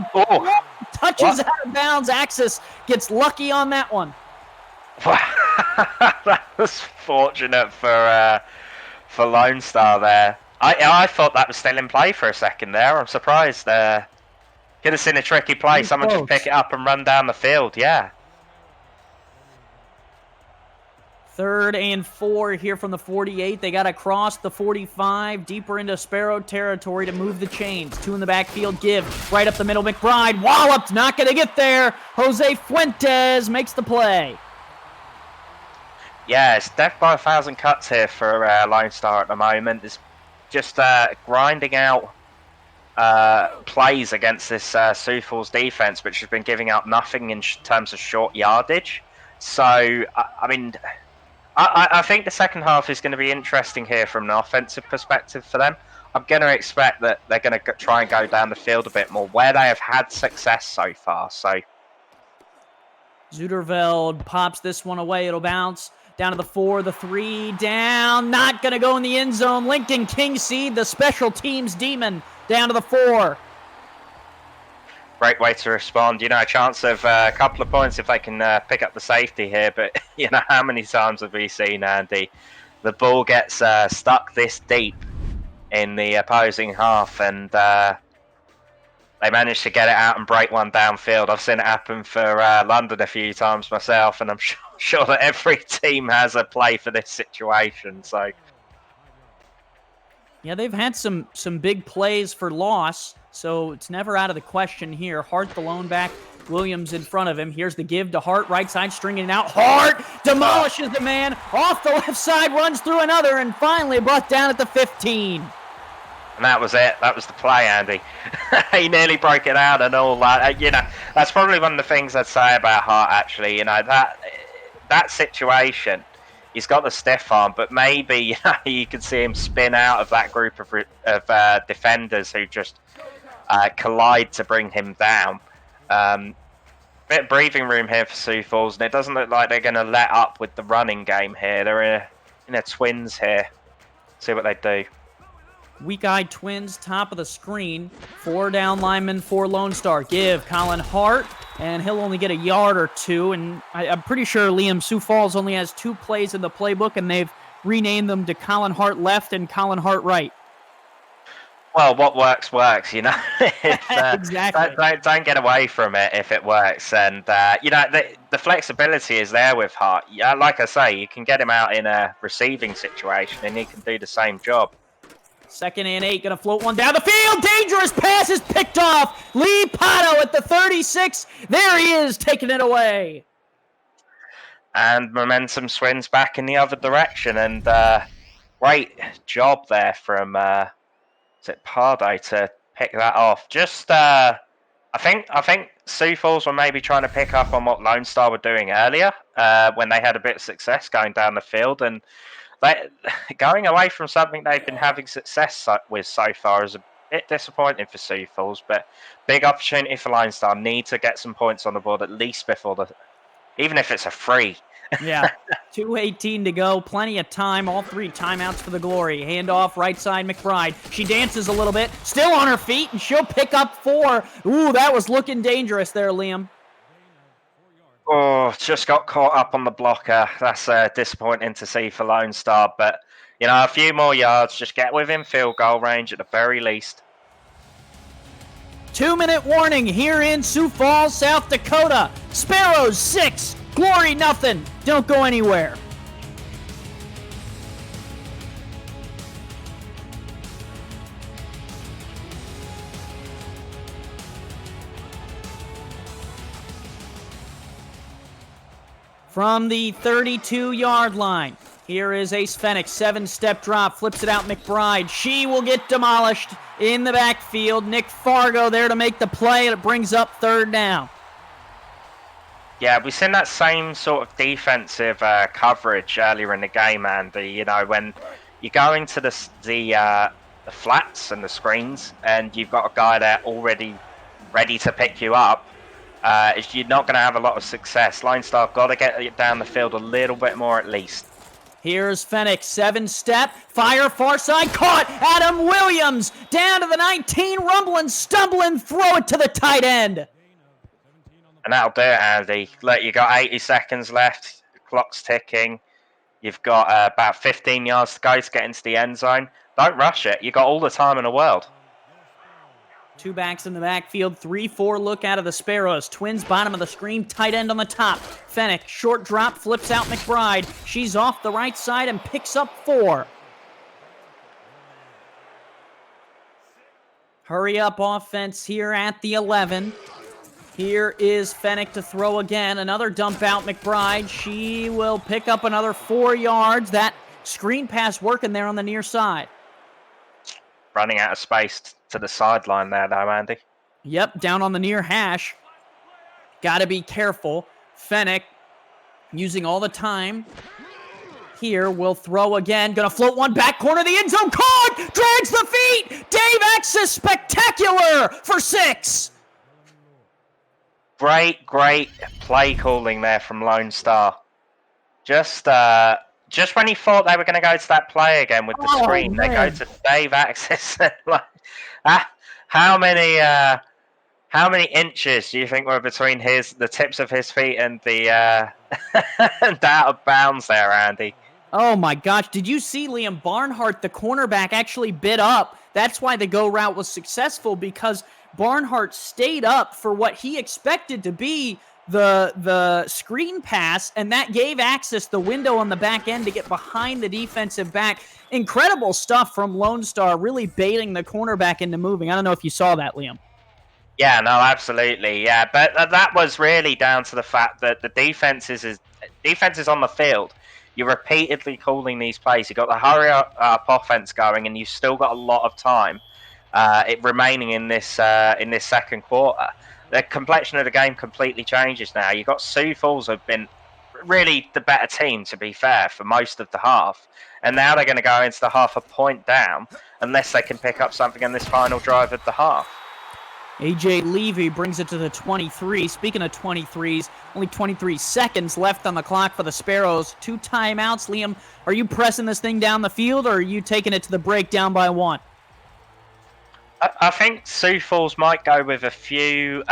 touches out of bounds. Axis gets lucky on that one. That was fortunate for Lone Star there. I thought that was still in play for a second there. I'm surprised. Could have seen a tricky play. Someone just pick it up and run down the field. Yeah. 3rd and 4 here from the 48. They got to cross the 45, deeper into Sparrow territory to move the chains. 2 in the backfield, give right up the middle. McBride walloped, not going to get there. Jose Fuentes makes the play. Yeah, it's death by 1,000 cuts here for Lone Star at the moment. It's just grinding out plays against this Sioux Falls defense, which has been giving up nothing in terms of short yardage. So, I mean, I think the second half is going to be interesting here from an offensive perspective for them. I'm going to expect that they're going to try and go down the field a bit more, where they have had success so far. So, Zuderveld pops this one away. It'll bounce down to the 4, the 3, down. Not going to go in the end zone. Lincoln Kingseed, the special teams demon, down to the 4. Great way to respond. You know, a chance of a couple of points if they can pick up the safety here. But, you know, how many times have we seen, Andy, the ball gets stuck this deep in the opposing half and they manage to get it out and break one downfield. I've seen it happen for London a few times myself, and I'm sure that every team has a play for this situation. So, yeah, they've had some big plays for loss, so it's never out of the question here. Hart, the lone back, Williams in front of him. Here's the give to Hart, right side, stringing it out. Hart demolishes the man, off the left side, runs through another, and finally brought down at the 15. And that was it. That was the play, Andy. He nearly broke it out and all that. You know, that's probably one of the things I'd say about Hart, actually. You know, that situation, he's got the stiff arm, but maybe you could see him spin out of that group of defenders who just collide to bring him down. Bit of breathing room here for Sioux Falls, and it doesn't look like they're going to let up with the running game here. They're in a twins here. See what they do. Weak-eyed Twins, top of the screen. 4 down linemen for Lone Star. Give Colin Hart, and he'll only get a yard or 2. And I'm pretty sure Liam, Sioux Falls only has 2 plays in the playbook, and they've renamed them to Colin Hart left and Colin Hart right. Well, what works, you know. Exactly. Don't get away from it if it works. And, you know, the flexibility is there with Hart. Yeah, like I say, you can get him out in a receiving situation, and he can do the same job. 2nd and 8, gonna float one down the field. Dangerous pass is picked off. Lee Pato at the 36. There he is, taking it away. And momentum swings back in the other direction. And great job there from is it Pardo to pick that off. Just I think Sioux Falls were maybe trying to pick up on what Lone Star were doing earlier when they had a bit of success going down the field, and going away from something they've been having success with so far is a bit disappointing for Sioux Falls, but big opportunity for Lone Star. Need to get some points on the board at least before even if it's a free. Yeah, 2:18 to go, plenty of time, all 3 timeouts for the Glory. Handoff, right side, McBride. She dances a little bit, still on her feet, and she'll pick up 4. Ooh, that was looking dangerous there, Liam. Oh, just got caught up on the blocker. That's disappointing to see for Lone Star, but, you know, a few more yards, just get within field goal range at the very least. 2-minute warning here in Sioux Falls, South Dakota. Sparrows 6, Glory nothing. Don't go anywhere. From the 32-yard line, here is Ace Fenix, 7-step drop, flips it out McBride. She will get demolished in the backfield. Nick Fargo there to make the play, and it brings up 3rd down. Yeah, we've seen that same sort of defensive coverage earlier in the game, Andy. You know, when you go into the flats and the screens, and you've got a guy there already ready to pick you up, you're not going to have a lot of success. Lone Star got to get it down the field a little bit more at least. Here's Fenix, 7-step, fire far side, caught. Adam Williams down to the 19, rumbling, stumbling, throw it to the tight end. And that'll do it, Andy. Look, you got 80 seconds left. The clock's ticking. You've got about 15 yards to go to get into the end zone. Don't rush it. You've got all the time in the world. 2 backs in the backfield, 3-4 look out of the Sparrows. Twins bottom of the screen, tight end on the top. Fenix, short drop, flips out McBride. She's off the right side and picks up 4. Hurry up offense here at the 11. Here is Fenix to throw again. Another dump out McBride. She will pick up another 4 yards. That screen pass working there on the near side. Running out of space to the sideline there, though, Andy. Yep, down on the near hash. Got to be careful. Fenix using all the time. Here will throw again. Going to float one back corner of the end zone. Caught! Drags the feet! Dave Axis spectacular for 6. Great play calling there from Lone Star. Just when he thought they were going to go to that play again with the screen, man. They go to Dave Axis. How many inches do you think were between the tips of his feet and the and out of bounds there, Andy? Oh my gosh, did you see Liam Barnhart, the cornerback, actually bit up? That's why the go route was successful, because Barnhart stayed up for what he expected to be the screen pass, and that gave Axis the window on the back end to get behind the defensive back. Incredible stuff from Lone Star, really baiting the cornerback into moving. I don't know if you saw that, Liam. Yeah, no, absolutely, yeah. But that was really down to the fact that the defense is on the field. you're repeatedly calling these plays. You've got the hurry up offense going, and you've still got a lot of time remaining in this second quarter. The complexion of the game completely changes now. You've got Sioux Falls have been really the better team, to be fair, for most of the half. And now they're going to go into the half a point down unless they can pick up something in this final drive of the half. AJ Levy brings it to the 23. Speaking of 23s, only 23 seconds left on the clock for the Sparrows. 2 timeouts. Liam, are you pressing this thing down the field, or are you taking it to the break down by 1? I think Sioux Falls might go with a few,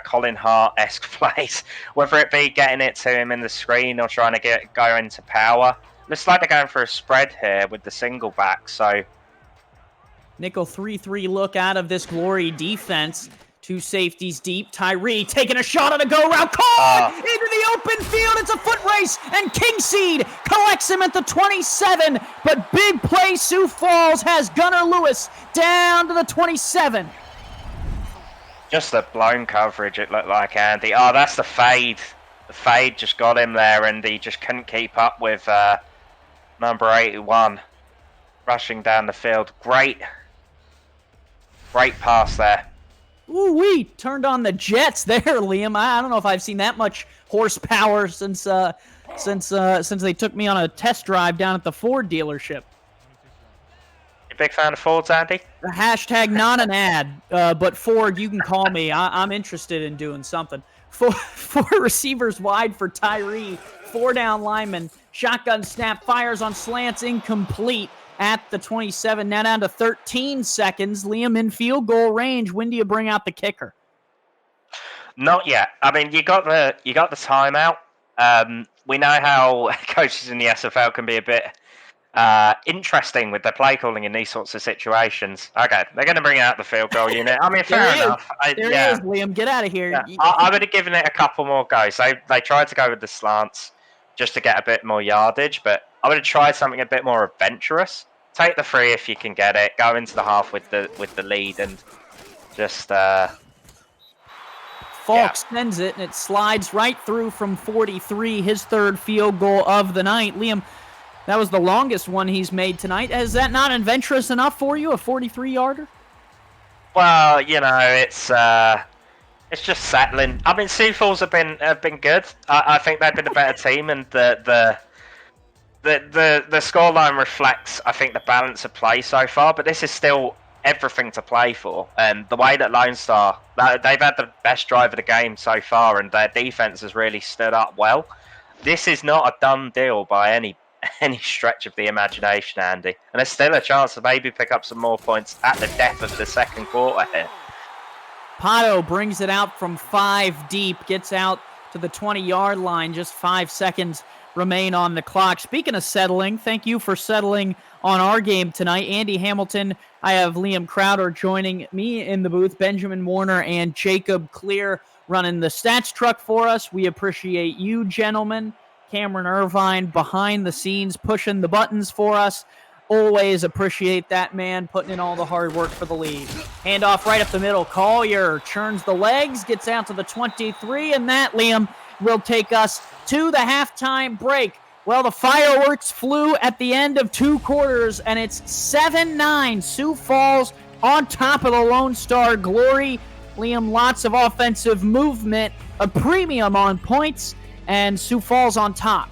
Colin Hart-esque plays, whether it be getting it to him in the screen or trying to go into power. Looks like they're going for a spread here with the single back, so... Nickel 3-3 look out of this Glory defense. 2 safeties deep. Tyree taking a shot on a go-round. Caught into the open field. It's a foot race, and Kingseed collects him at the 27. But big play, Sioux Falls has Gunnar Lewis down to the 27. Just the blown coverage, it looked like, Andy. Oh, that's the fade. The fade just got him there, and he just couldn't keep up with number 81 rushing down the field. Great pass there. Ooh-wee, turned on the jets there, Liam. I don't know if I've seen that much horsepower since they took me on a test drive down at the Ford dealership. You a big fan of Fords, Andy? Hashtag not an ad, but Ford, you can call me. I'm interested in doing something. Four receivers wide for Tyree. 4 down linemen. Shotgun snap, fires on slants, incomplete at the 27. Now down to 13 seconds. Liam in field goal range. When do you bring out the kicker? Not yet. I mean, you got the timeout. We know how coaches in the SFL can be a bit interesting with their play calling in these sorts of situations. Okay, they're going to bring out the field goal unit. I mean, fair enough. There he is, Liam. Get out of here. Yeah. I would have given it a couple more goes. They tried to go with the slants just to get a bit more yardage, but I would have tried something a bit more adventurous. Take the 3 if you can get it. Go into the half with the lead and just. Falk sends it, and it slides right through from 43. His 3rd field goal of the night. Liam, that was the longest one he's made tonight. Is that not adventurous enough for you? A 43-yarder? Well, it's just settling. I mean, Sioux Falls have been good. I think they've been a better team, and the scoreline reflects, I think, the balance of play so far. But this is still everything to play for. And the way that Lone Star, they've had the best drive of the game so far, and their defense has really stood up well. This is not a done deal by any stretch of the imagination, Andy. And there's still a chance to maybe pick up some more points at the depth of the second quarter here. Pato brings it out from 5 deep, gets out to the 20-yard line. Just 5 seconds remain on the clock. Speaking of settling, thank you for settling on our game tonight. Andy Hamilton, I have Liam Crowder joining me in the booth, Benjamin Warner and Jacob Clear running the stats truck for us. We appreciate you, gentlemen. Cameron Irvine behind the scenes pushing the buttons for us. Always appreciate that man putting in all the hard work for the lead. Handoff right up the middle. Collier churns the legs, gets out to the 23, and that, Liam, will take us to the halftime break. Well, the fireworks flew at the end of 2 quarters, and it's 7-9. Sioux Falls on top of the Lone Star Glory. Liam, lots of offensive movement, a premium on points, and Sioux Falls on top.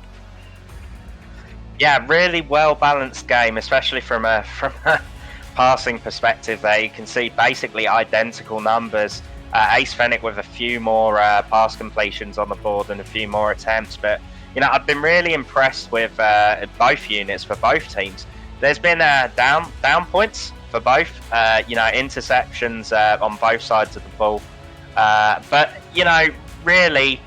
Yeah, really well-balanced game, especially from a passing perspective there. You can see basically identical numbers. Ace Fennick with a few more pass completions on the board and a few more attempts. But, I've been really impressed with both units for both teams. There's been down points for both, interceptions on both sides of the ball. But, really,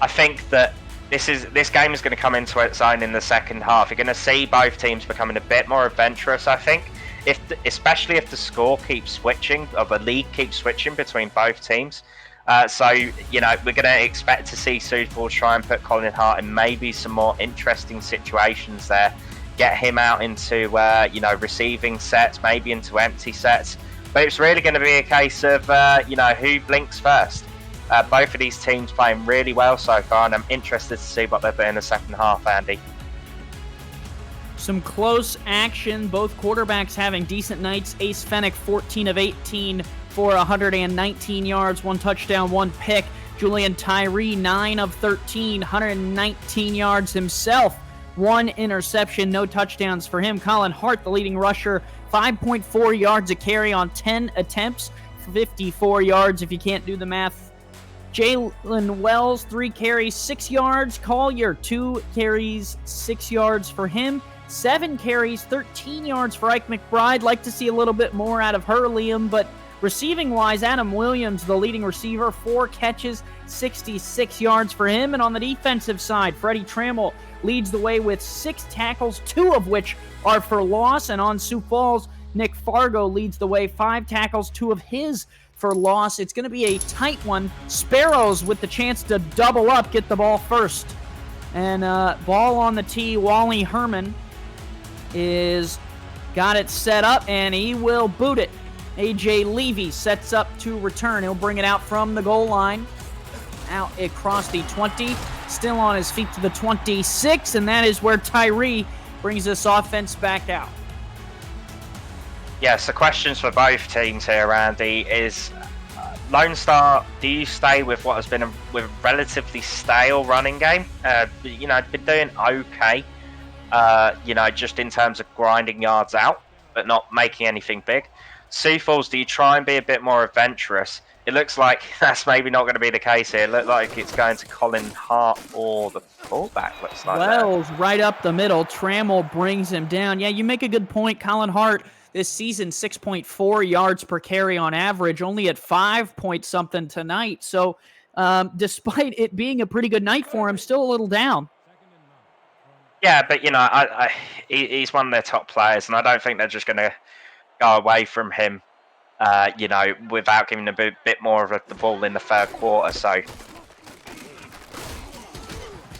I think that this game is going to come into its own in the second half. You're going to see both teams becoming a bit more adventurous, I think, especially if the score keeps switching, or the league keeps switching between both teams. So, we're going to expect to see Sioux Falls try and put Colin Hart in maybe some more interesting situations there. Get him out into, receiving sets, maybe into empty sets. But it's really going to be a case of, who blinks first. Both of these teams playing really well so far, and I'm interested to see what they'll do in the second half, Andy. Some close action, both quarterbacks having decent nights. Ace Fennec, 14 of 18 for 119 yards, 1 touchdown, 1 pick. Julian Tyree, 9 of 13, 119 yards himself, 1 interception, no touchdowns for him. Colin Hart, the leading rusher, 5.4 yards a carry on 10 attempts, 54 yards if you can't do the math. Jalen Wells, 3 carries, 6 yards. Collier, 2 carries, 6 yards for him. 7 carries, 13 yards for Ike McBride. Like to see a little bit more out of her, Liam, but receiving-wise, Adam Williams, the leading receiver, 4 catches, 66 yards for him. And on the defensive side, Freddie Trammell leads the way with 6 tackles, 2 of which are for loss. And on Sioux Falls, Nick Fargo leads the way, 5 tackles, 2 of his for loss. It's going to be a tight one. Sparrows with the chance to double up, get the ball first. And ball on the tee, Wally Herman is got it set up, and he will boot it. A.J. Levy sets up to return. He'll bring it out from the goal line. Out across the 20. Still on his feet to the 26, and that is where Tyree brings this offense back out. Yeah, so questions for both teams here, Andy, is Lone Star, do you stay with what has been a relatively stale running game? Been doing okay, just in terms of grinding yards out, but not making anything big. Sioux Falls, do you try and be a bit more adventurous? It looks like that's maybe not going to be the case here. It looks like it's going to Colin Hart or the fullback, looks like. Wells right up the middle. Trammell brings him down. Yeah, you make a good point. Colin Hart this season, 6.4 yards per carry on average, only at 5 point something tonight. So despite it being a pretty good night for him, still a little down. Yeah, but, he's one of their top players, and I don't think they're just going to go away from him, without giving a bit more of the ball in the third quarter. So,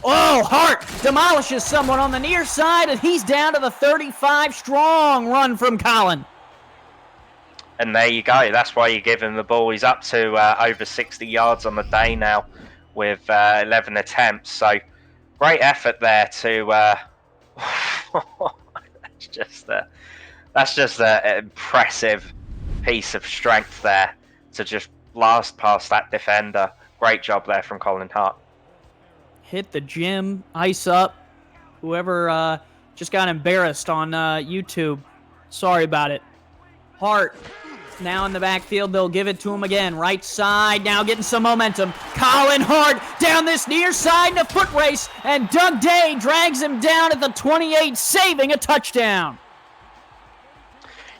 oh, Hart demolishes someone on the near side, and he's down to the 35. Strong run from Colin. And there you go. That's why you give him the ball. He's up to over 60 yards on the day now with 11 attempts. So, great effort there to... That's just an impressive piece of strength there to just blast past that defender. Great job there from Colin Hart. Hit the gym, ice up. Whoever just got embarrassed on YouTube, sorry about it. Hart now in the backfield. They'll give it to him again. Right side now getting some momentum. Colin Hart down this near side in a foot race, and Doug Day drags him down at the 28, saving a touchdown.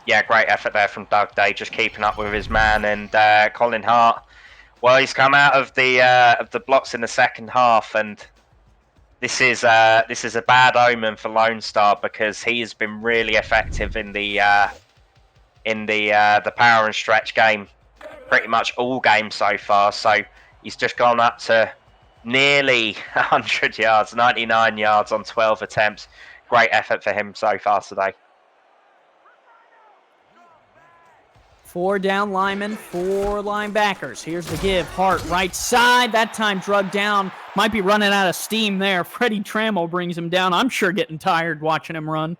Yeah, great effort there from Doug Day, just keeping up with his man. And Colin Hart, well, he's come out of the blocks in the second half, and this is a bad omen for Lone Star, because he has been really effective in the power and stretch game, pretty much all games so far. So he's just gone up to nearly 100 yards, 99 yards on 12 attempts. Great effort for him so far today. 4 down linemen, 4 linebackers. Here's the give. Hart right side. That time drugged down. Might be running out of steam there. Freddie Trammell brings him down. I'm sure getting tired watching him run.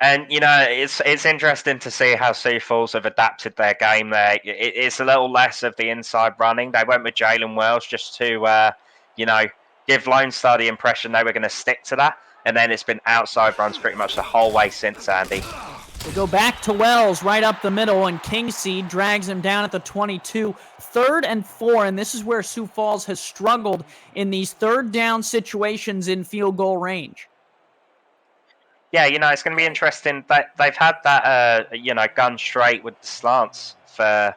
And, it's interesting to see how Sioux Falls have adapted their game there. It's a little less of the inside running. They went with Jalen Wells just to, give Lone Star the impression they were going to stick to that. And then it's been outside runs pretty much the whole way since, Andy. We go back to Wells right up the middle, and Kingseed drags him down at the 22. 3rd and 4, and this is where Sioux Falls has struggled in these third down situations in field goal range. Yeah, it's going to be interesting. They've had that, gun straight with the slants for a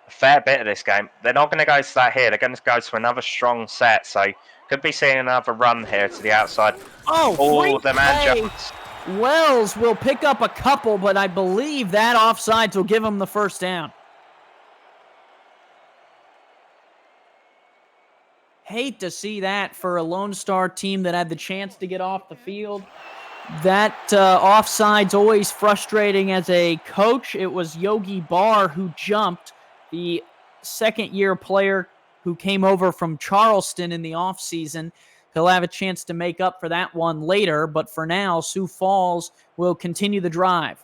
fair bit of this game. They're not going to go to that here. They're going to go to another strong set, so could be seeing another run here to the outside. Oh, the man jumps. Wells will pick up a couple, but I believe that offsides will give him the first down. Hate to see that for a Lone Star team that had the chance to get off the field. That offside's always frustrating as a coach. It was Yogi Barr who jumped, the second-year player who came over from Charleston in the offseason. he'll have a chance to make up for that one later. But for now, Sioux Falls will continue the drive.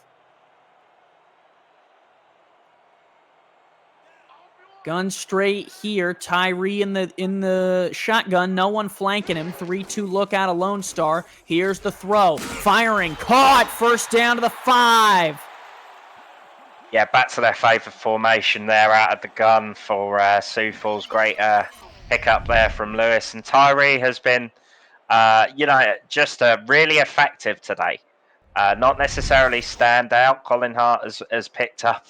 Gun straight here. Tyree in the shotgun. No one flanking him. 3-2 look out of Lone Star. Here's the throw. Firing. Caught. First down to the 5. Yeah, back to their favourite formation there out of the gun for Sioux Falls. Great hiccup there from Lewis. And Tyree has been, just really effective today. Not necessarily stand out. Colin Hart has picked up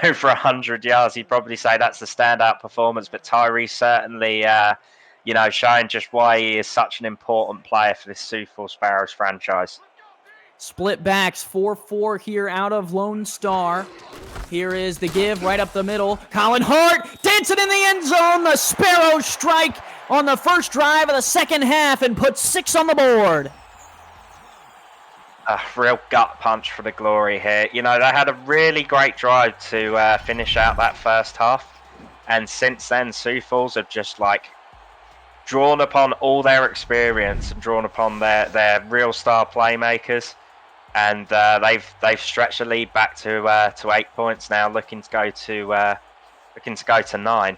over 100 yards. He'd probably say that's the standout performance, but Tyree certainly, showing just why he is such an important player for this Sioux Falls Sparrows franchise. Split backs, 4-4 here out of Lone Star. Here is the give right up the middle. Colin Hart dancing in the end zone. The Sparrows strike on the first drive of the second half and put 6 on the board. A real gut punch for the Glory here. They had a really great drive to finish out that first half. And since then, Sioux Falls have just drawn upon all their experience and drawn upon their real star playmakers. And they've stretched the lead back to 8 points now, looking to go to 9.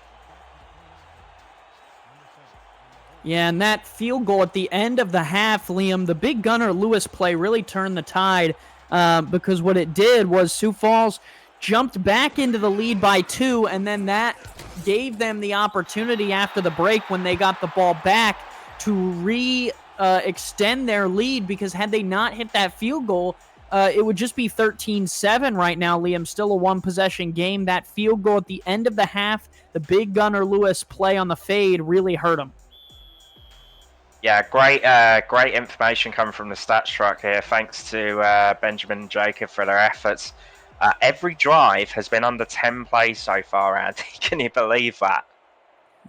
Yeah, and that field goal at the end of the half, Liam, the big gunner Lewis play really turned the tide because what it did was Sioux Falls jumped back into the lead by 2, and then that gave them the opportunity after the break when they got the ball back to extend their lead, because had they not hit that field goal, it would just be 13-7 right now, Liam. Still a one-possession game. That field goal at the end of the half, the big gunner Lewis play on the fade really hurt them. Yeah, great information coming from the stats truck here. Thanks to Benjamin and Jacob for their efforts. Every drive has been under 10 plays so far, Andy. Can you believe that?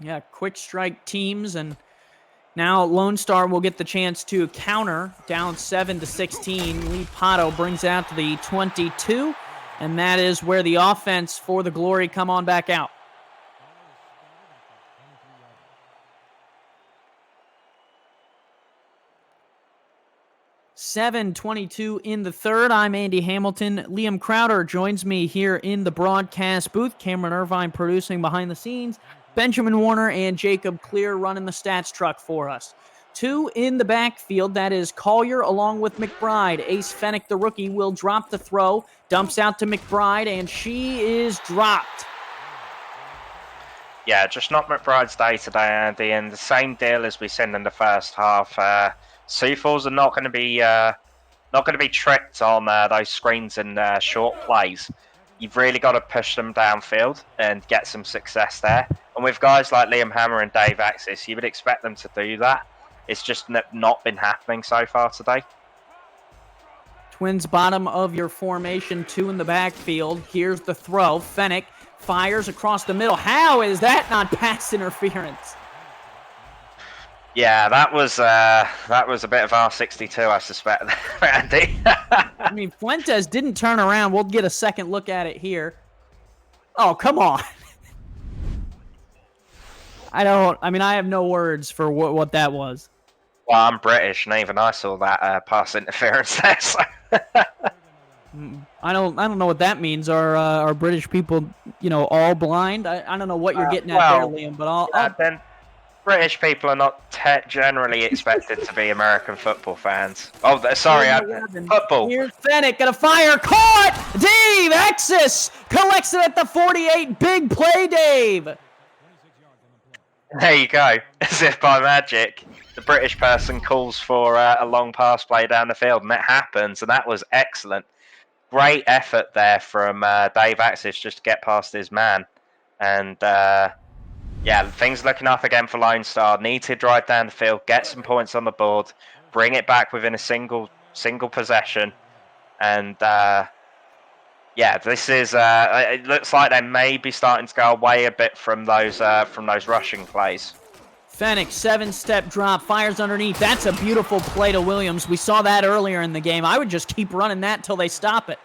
Yeah, quick strike teams, and now Lone Star will get the chance to counter, down 7-16. Lee Pato brings out to the 22, and that is where the offense for the Glory come on back out. 7:22 in the third. I'm Andy Hamilton. Liam Crowder joins me here in the broadcast booth. Cameron Irvine producing behind the scenes. Benjamin Warner and Jacob Clear running the stats truck for us. 2 in the backfield. That is Collier along with McBride. Ace Fennick, the rookie, will drop the throw. Dumps out to McBride, and she is dropped. Yeah, just not McBride's day today, Andy. And the same deal as we seen in the first half. Sioux Falls are not going to be tricked on those screens and short plays. You've really got to push them downfield and get some success there. And with guys like Liam Hammer and Dave Axis, you would expect them to do that. It's just not been happening so far today. Twins bottom of your formation, 2 in the backfield. Here's the throw. Fennick fires across the middle. How is that not pass interference? Yeah, that was a bit of R62, I suspect, Randy. I mean, Fuentes didn't turn around. We'll get a second look at it here. Oh, come on. I have no words for what that was. Well, I'm British, and even I saw that pass interference there. So. I don't know what that means. Are British people, all blind? I don't know what you're getting at there, Liam. But then British people are not generally expected to be American football fans. Oh, sorry, football. Here's Fennick, gonna fire, caught! Dave Axis collects it at the 48. Big play, Dave. There you go. As if by magic, the British person calls for a long pass play down the field, and it happens, and that was excellent. Great effort there from Dave Axis just to get past his man. And yeah, things looking up again for Lone Star. Need to drive down the field, get some points on the board, bring it back within a single possession. And yeah, this is it looks like they may be starting to go away a bit from those rushing plays. Fennick, 7-step drop, fires underneath. That's a beautiful play to Williams. We saw that earlier in the game. I would just keep running that till they stop it.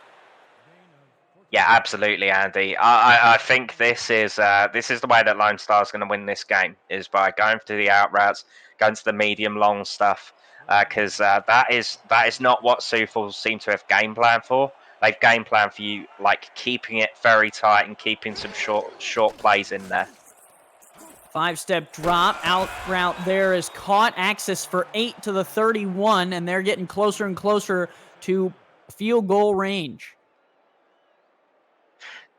Yeah, absolutely, Andy. I think this is the way that Lone Star is going to win this game, is by going to the out routes, going to the medium long stuff, because that is not what Sioux Falls seem to have game plan for. They've game plan for you like keeping it very tight and keeping some short plays in there. 5-step drop, out route there is caught. Access for 8 to the 31, and they're getting closer and closer to field goal range.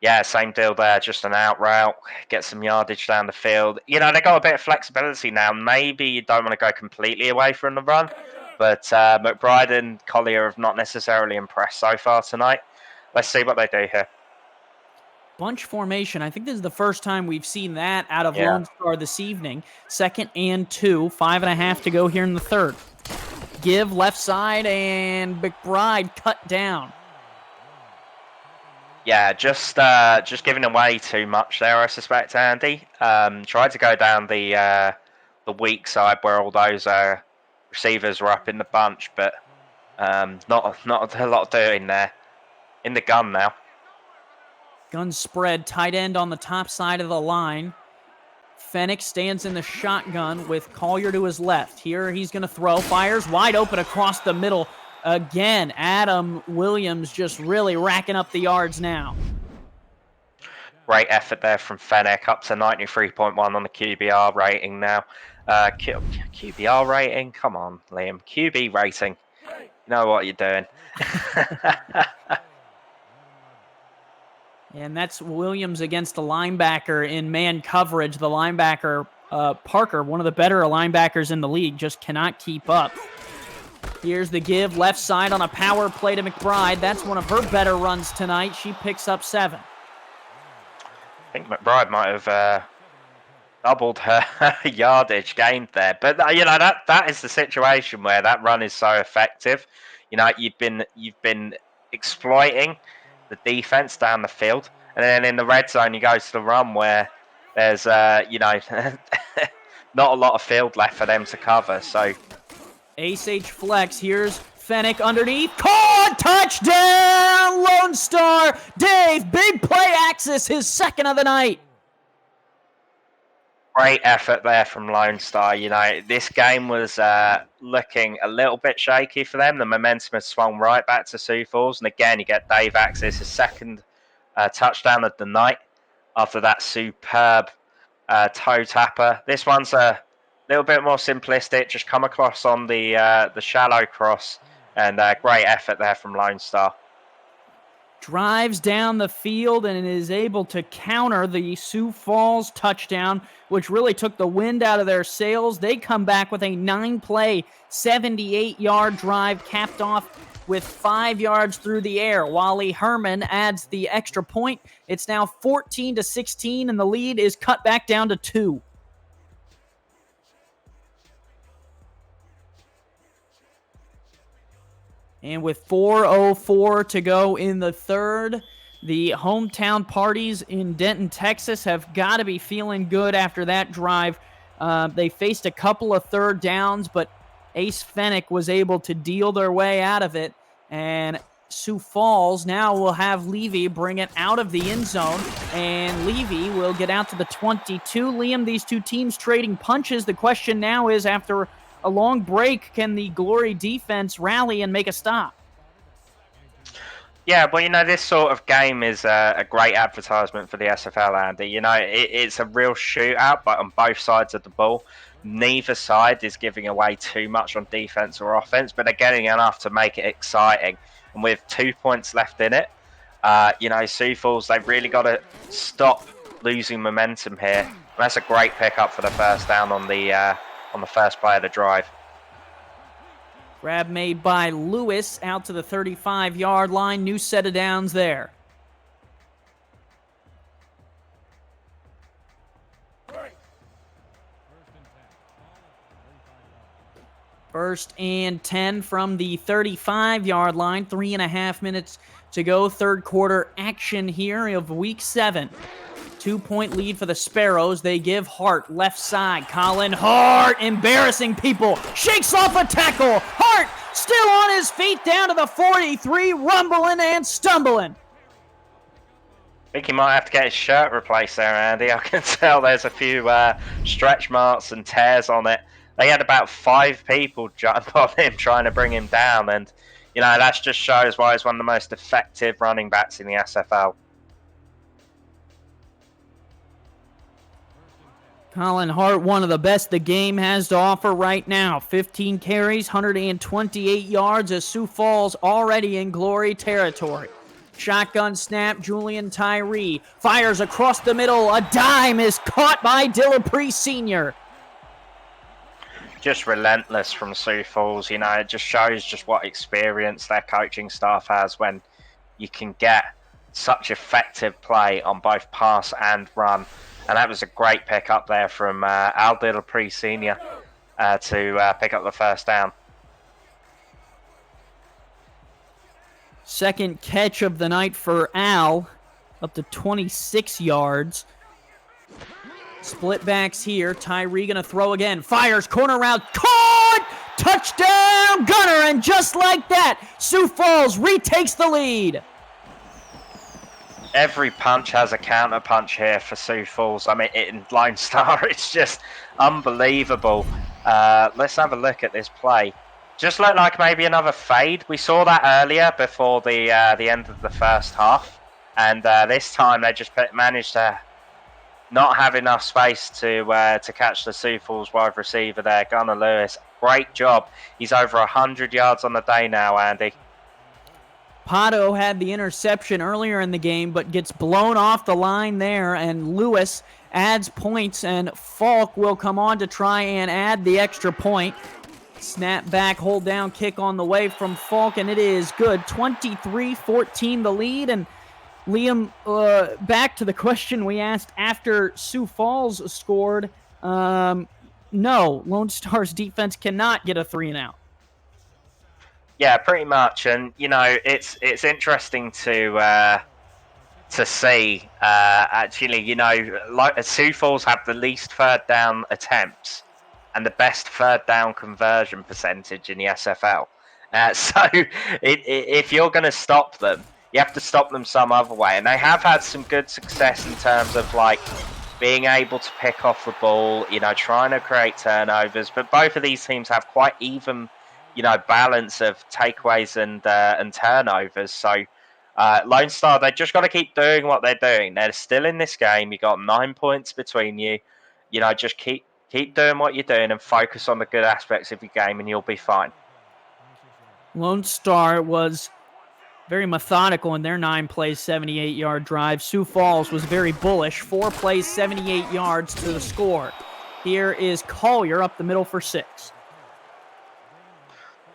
Yeah, same deal there. Just an out route, get some yardage down the field. You know, they got a bit of flexibility now. Maybe you don't want to go completely away from the run, but McBride and Collier have not necessarily impressed so far tonight. Let's see what they do here. Bunch formation. I think this is the first time we've seen that out of Yeah. Lone Star this evening. 2nd and 2, 5.5 to go here in the third. Give left side, and McBride cut down. Yeah, just giving away too much there, I suspect, Andy. Tried to go down the weak side where all those receivers were up in the bunch, but not a lot doing there. In the gun now. Gun spread, tight end on the top side of the line. Fennick stands in the shotgun with Collier to his left. Here he's going to throw, fires wide open across the middle. Again, Adam Williams just really racking up the yards now. Great effort there from Fennick, up to 93.1 on the QBR rating now. QBR rating? Come on, Liam. QB rating. You know what you're doing. And that's Williams against the linebacker in man coverage. The linebacker, Parker, one of the better linebackers in the league, just cannot keep up. Here's the give, left side on a power play to McBride. That's one of her better runs tonight. She picks up 7. I think McBride might have doubled her yardage gained there. But you know, that is the situation where that run is so effective. You know, you've been exploiting the defense down the field, and then in the red zone you go to the run where there's you know not a lot of field left for them to cover. So Ace flex. Here's Fennick underneath. Caught! Touchdown! Lone Star! Dave, big play access, his 2nd of the night. Great effort there from Lone Star. You know, this game was looking a little bit shaky for them. The momentum has swung right back to Sioux Falls. And again, you get Dave Axis, his 2nd touchdown of the night after that superb toe tapper. This one's a little bit more simplistic. Just come across on the shallow cross. And great effort there from Lone Star. Drives down the field and is able to counter the Sioux Falls touchdown, which really took the wind out of their sails. They come back with a 9-play, 78-yard drive capped off with 5 yards through the air. Wally Herman adds the extra point. It's now 14-16, and the lead is cut back down to 2. And with 4:04 to go in the third, the hometown parties in Denton, Texas have got to be feeling good after that drive. They faced a couple of third downs, but Ace Fennick was able to deal their way out of it. And Sioux Falls now will have Levy bring it out of the end zone, and Levy will get out to the 22. Liam, these two teams trading punches. The question now is, after a long break, can the Glory defense rally and make a stop? Yeah, well, you know, this sort of game is a great advertisement for the SFL, Andy. You know, it's a real shootout, but on both sides of the ball. Neither side is giving away too much on defense or offense, but they're getting enough to make it exciting. And with 2 points left in it, you know, Sioux Falls, they've really got to stop losing momentum here. And that's a great pickup for the first down on the first play of the drive. Grab made by Lewis out to the 35-yard line. New set of downs there. First and 10 from the 35-yard line. 3.5 minutes to go. Third quarter action here of week 7. 2-point lead for the Sparrows. They give Hart left side. Colin Hart embarrassing people. Shakes off a tackle. Hart still on his feet down to the 43, rumbling and stumbling. think he might have to get his shirt replaced there, Andy. I can tell there's a few stretch marks and tears on it. They had about 5 people jump on him trying to bring him down, and that just shows why he's one of the most effective running backs in the SFL. Colin Hart, one of the best the game has to offer right now. 15 carries, 128 yards as Sioux Falls already in glory territory. Shotgun snap, Julian Tyree fires across the middle. A dime is caught by Dillapre Sr. Just relentless from Sioux Falls. It just shows just what experience their coaching staff has when you can get such effective play on both pass and run. And that was a great pick up there from Al Dillapre Sr. To pick up the first down. Second catch of the night for Al, up to 26 yards. Split backs here. Tyree going to throw again. Fires, corner route. Caught! Touchdown, Gunner! And just like that, Sioux Falls retakes the lead. Every punch has a counter punch here for Sioux Falls. I mean, in Lone Star, it's just unbelievable. Let's have a look at this play. Just looked like maybe another fade. We saw that earlier before the end of the first half, and this time they just managed to not have enough space to catch the Sioux Falls wide receiver there, Gunnar Lewis. Great job. He's over 100 yards on the day now, Andy. Pato had the interception earlier in the game, but gets blown off the line there, and Lewis adds points, and Falk will come on to try and add the extra point. Snap back, hold down, kick on the way from Falk, and it is good. 23-14 the lead, and Liam, back to the question we asked after Sioux Falls scored. No, Lone Star's defense cannot get a 3-and-out. Yeah, pretty much, and it's interesting to see. Actually, like Sioux Falls have the least third down attempts and the best third down conversion percentage in the SFL. So if you're going to stop them, you have to stop them some other way, and they have had some good success in terms of like being able to pick off the ball, trying to create turnovers. But both of these teams have quite even balance of takeaways and turnovers. So Lone Star, they just got to keep doing what they're doing. They're still in this game. You got 9 points between you. Just keep doing what you're doing and focus on the good aspects of your game, and you'll be fine. Lone Star was very methodical in their 9-play, 78-yard drive. Sioux Falls was very bullish. 4 plays, 78 yards to the score. Here is Collier up the middle for 6.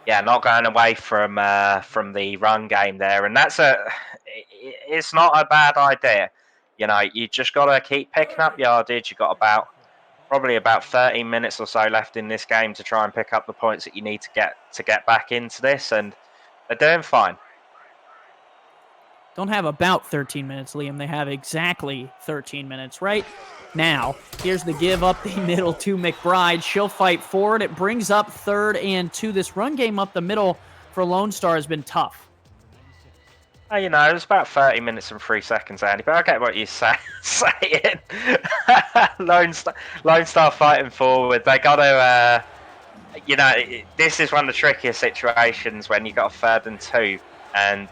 Yeah, not going away from the run game there, and it's not a bad idea. You just got to keep picking up yardage. You got probably about 13 minutes or so left in this game to try and pick up the points that you need to get back into this, and they're doing fine. Don't have about 13 minutes, Liam. They have exactly 13 minutes right now. Here's the give up the middle to McBride. She'll fight forward. It brings up 3rd and 2. This run game up the middle for Lone Star has been tough. It was about 30 minutes and 3 seconds, Andy, but I get what you're saying. Lone Star fighting forward. They got to, this is one of the trickiest situations when you got a 3rd and 2, and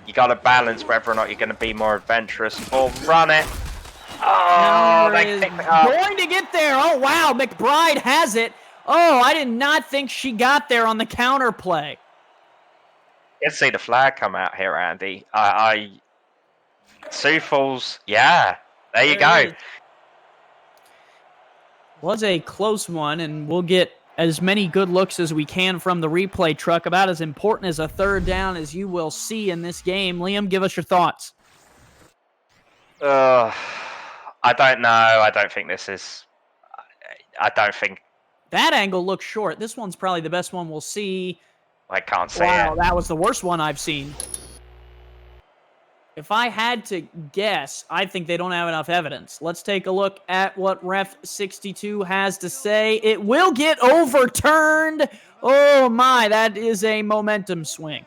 you got to balance whether or not you're going to be more adventurous or run it. Oh, they picked it up. Going to get there. Oh, wow. McBride has it. Oh, I did not think she got there on the counter play. You can see the flag come out here, Andy. Sioux Falls, yeah. There you go. Was a close one, and we'll get as many good looks as we can from the replay truck. About as important as a 3rd down as you will see in this game. Liam, give us your thoughts. I don't know. I don't think that angle looks short. This one's probably the best one we'll see. I can't say Wow, it. That was the worst one I've seen. If I had to guess, I think they don't have enough evidence. Let's take a look at what Ref 62 has to say. It will get overturned. Oh my, that is a momentum swing.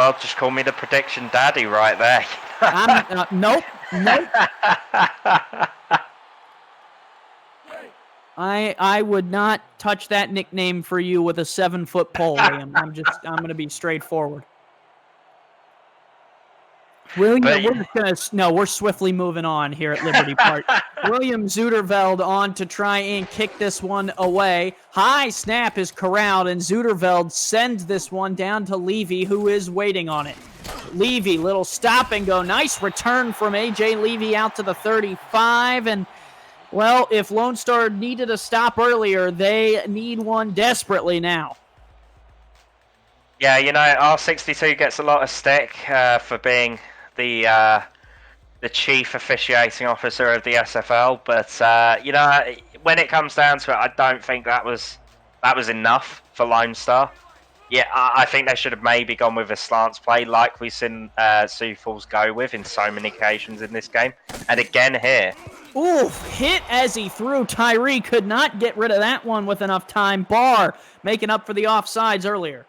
Well, just call me the prediction daddy right there. Nope. I would not touch that nickname for you with a 7-foot pole, Liam. I'm going to be straightforward. William, we're swiftly moving on here at Liberty Park. William Zuderveld on to try and kick this one away. High snap is corralled, and Zuderveld sends this one down to Levy, who is waiting on it. Levy, little stop and go. Nice return from A.J. Levy out to the 35, and well, if Lone Star needed a stop earlier, they need one desperately now. Yeah, you know, R62 gets a lot of stick for being the chief officiating officer of the SFL, but you know, when it comes down to it, I don't think that was enough for Lone Star. Yeah, I think they should have maybe gone with a slants play like we've seen Sioux Falls go with in so many occasions in this game, and again here. Ooh, hit as he threw. Tyree could not get rid of that one with enough time. Barr making up for the offsides earlier.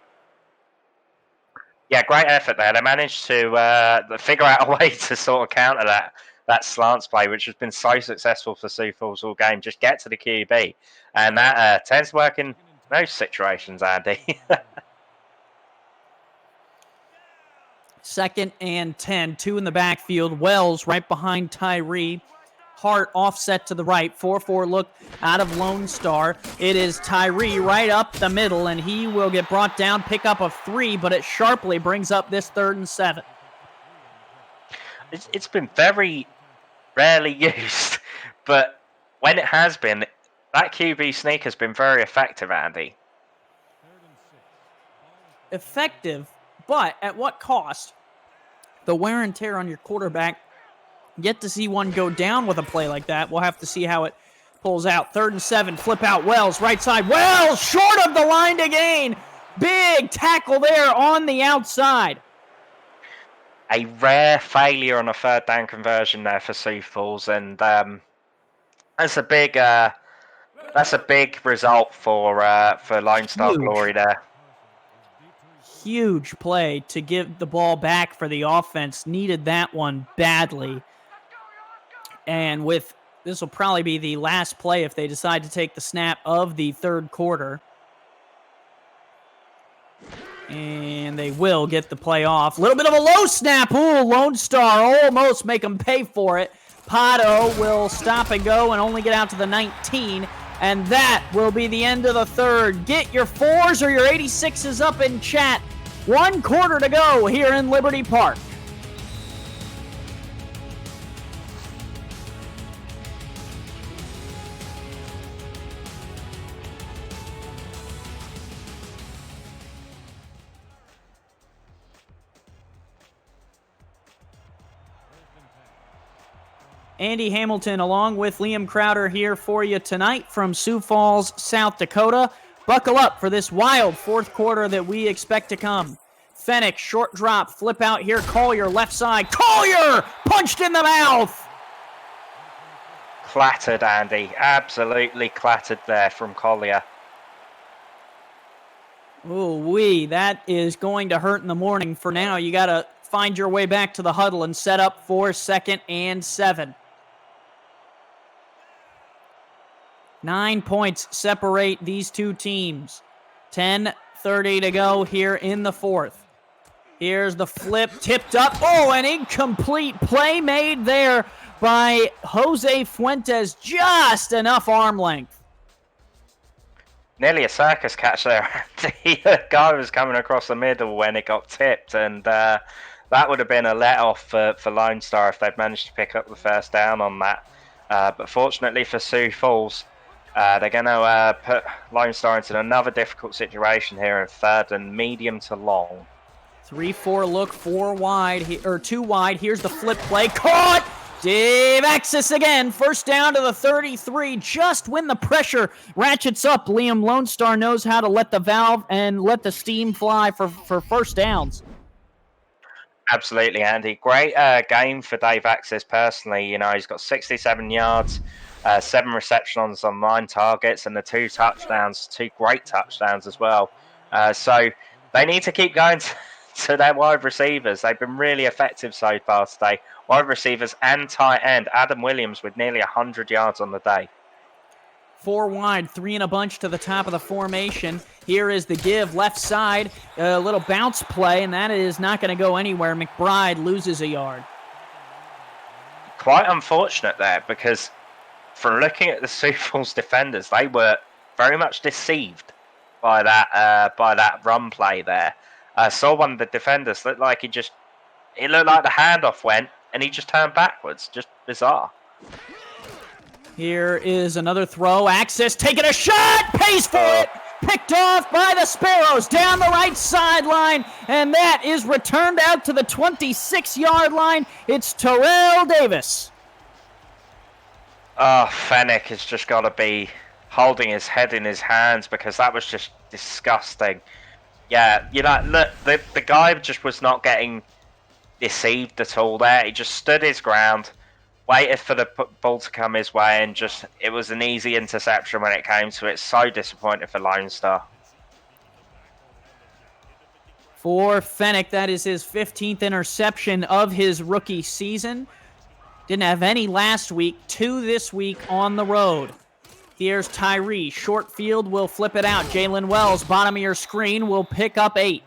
Yeah, great effort there. They managed to figure out a way to sort of counter that slants play, which has been so successful for Sioux Falls all game. Just get to the QB, and that tends to work in most situations, Andy. 2nd and 10, 2 in the backfield. Wells right behind Tyree. Hart offset to the right. 4-4 look out of Lone Star. It is Tyree right up the middle, and he will get brought down. Pick up of 3, but it sharply brings up this 3rd and 7. It's been very rarely used, but when it has been, that QB sneak has been very effective, Andy. Effective, but at what cost? The wear and tear on your quarterback. Yet to see one go down with a play like that. We'll have to see how it pulls out. 3rd and 7, flip out Wells, right side. Wells, short of the line to gain. Big tackle there on the outside. A rare failure on a 3rd down conversion there for Sioux Falls, and that's a big result for Lone Star Glory there. Huge play to give the ball back for the offense. Needed that one badly. And this will probably be the last play if they decide to take the snap of the 3rd quarter. And they will get the play off. A little bit of a low snap. Ooh, Lone Star almost make them pay for it. Pato will stop and go and only get out to the 19. And that will be the end of the 3rd. Get your 4s or your 86s up in chat. 1 quarter to go here in Liberty Park. Andy Hamilton along with Liam Crowder here for you tonight from Sioux Falls, South Dakota. Buckle up for this wild 4th quarter that we expect to come. Fennick, short drop, flip out here. Collier, left side. Collier! Punched in the mouth! Clattered, Andy. Absolutely clattered there from Collier. Ooh-wee, that is going to hurt in the morning. For now, you got to find your way back to the huddle and set up for 2nd and 7. 9 points separate these two teams. 10:30 to go here in the 4th. Here's the flip, tipped up. Oh, an incomplete play made there by Jose Fuentes. Just enough arm length. Nearly a circus catch there. The guy was coming across the middle when it got tipped, and that would have been a let-off for Lone Star if they'd managed to pick up the 1st down on that. But fortunately for Sioux Falls, they're going to put Lone Star into another difficult situation here in 3rd and medium to long. 3-4 look, 4 wide, or 2 wide. Here's the flip play. Caught! Dave Axis again. 1st down to the 33. Just when the pressure ratchets up, Liam, Lone Star knows how to let the valve and let the steam fly for 1st downs. Absolutely, Andy. Great game for Dave Axis personally. You know, he's got 67 yards, 7 receptions on 9 targets, and the 2 touchdowns, 2 great touchdowns as well. So they need to keep going to their wide receivers. They've been really effective so far today. Wide receivers and tight end. Adam Williams with nearly 100 yards on the day. 4 wide, 3 in a bunch to the top of the formation. Here is the give, left side, a little bounce play, and that is not going to go anywhere. McBride loses a yard. Quite unfortunate there, because from looking at the Sioux Falls defenders, they were very much deceived by that run play there. I saw one of the defenders looked like it looked like the handoff went and he just turned backwards. Just bizarre. Here is another throw. Axis taking a shot. Pays for it. Picked off by the Sparrows down the right sideline. And that is returned out to the 26-yard line. It's Terrell Davis. Oh, Fennec has just got to be holding his head in his hands, because that was just disgusting. Yeah, look, the guy just was not getting deceived at all there. He just stood his ground, waited for the ball to come his way, and it was an easy interception when it came to it. So disappointed for Lone Star. For Fennec, that is his 15th interception of his rookie season. Didn't have any last week, 2 this week on the road. Here's Tyree. Short field will flip it out. Jalen Wells, bottom of your screen, will pick up 8.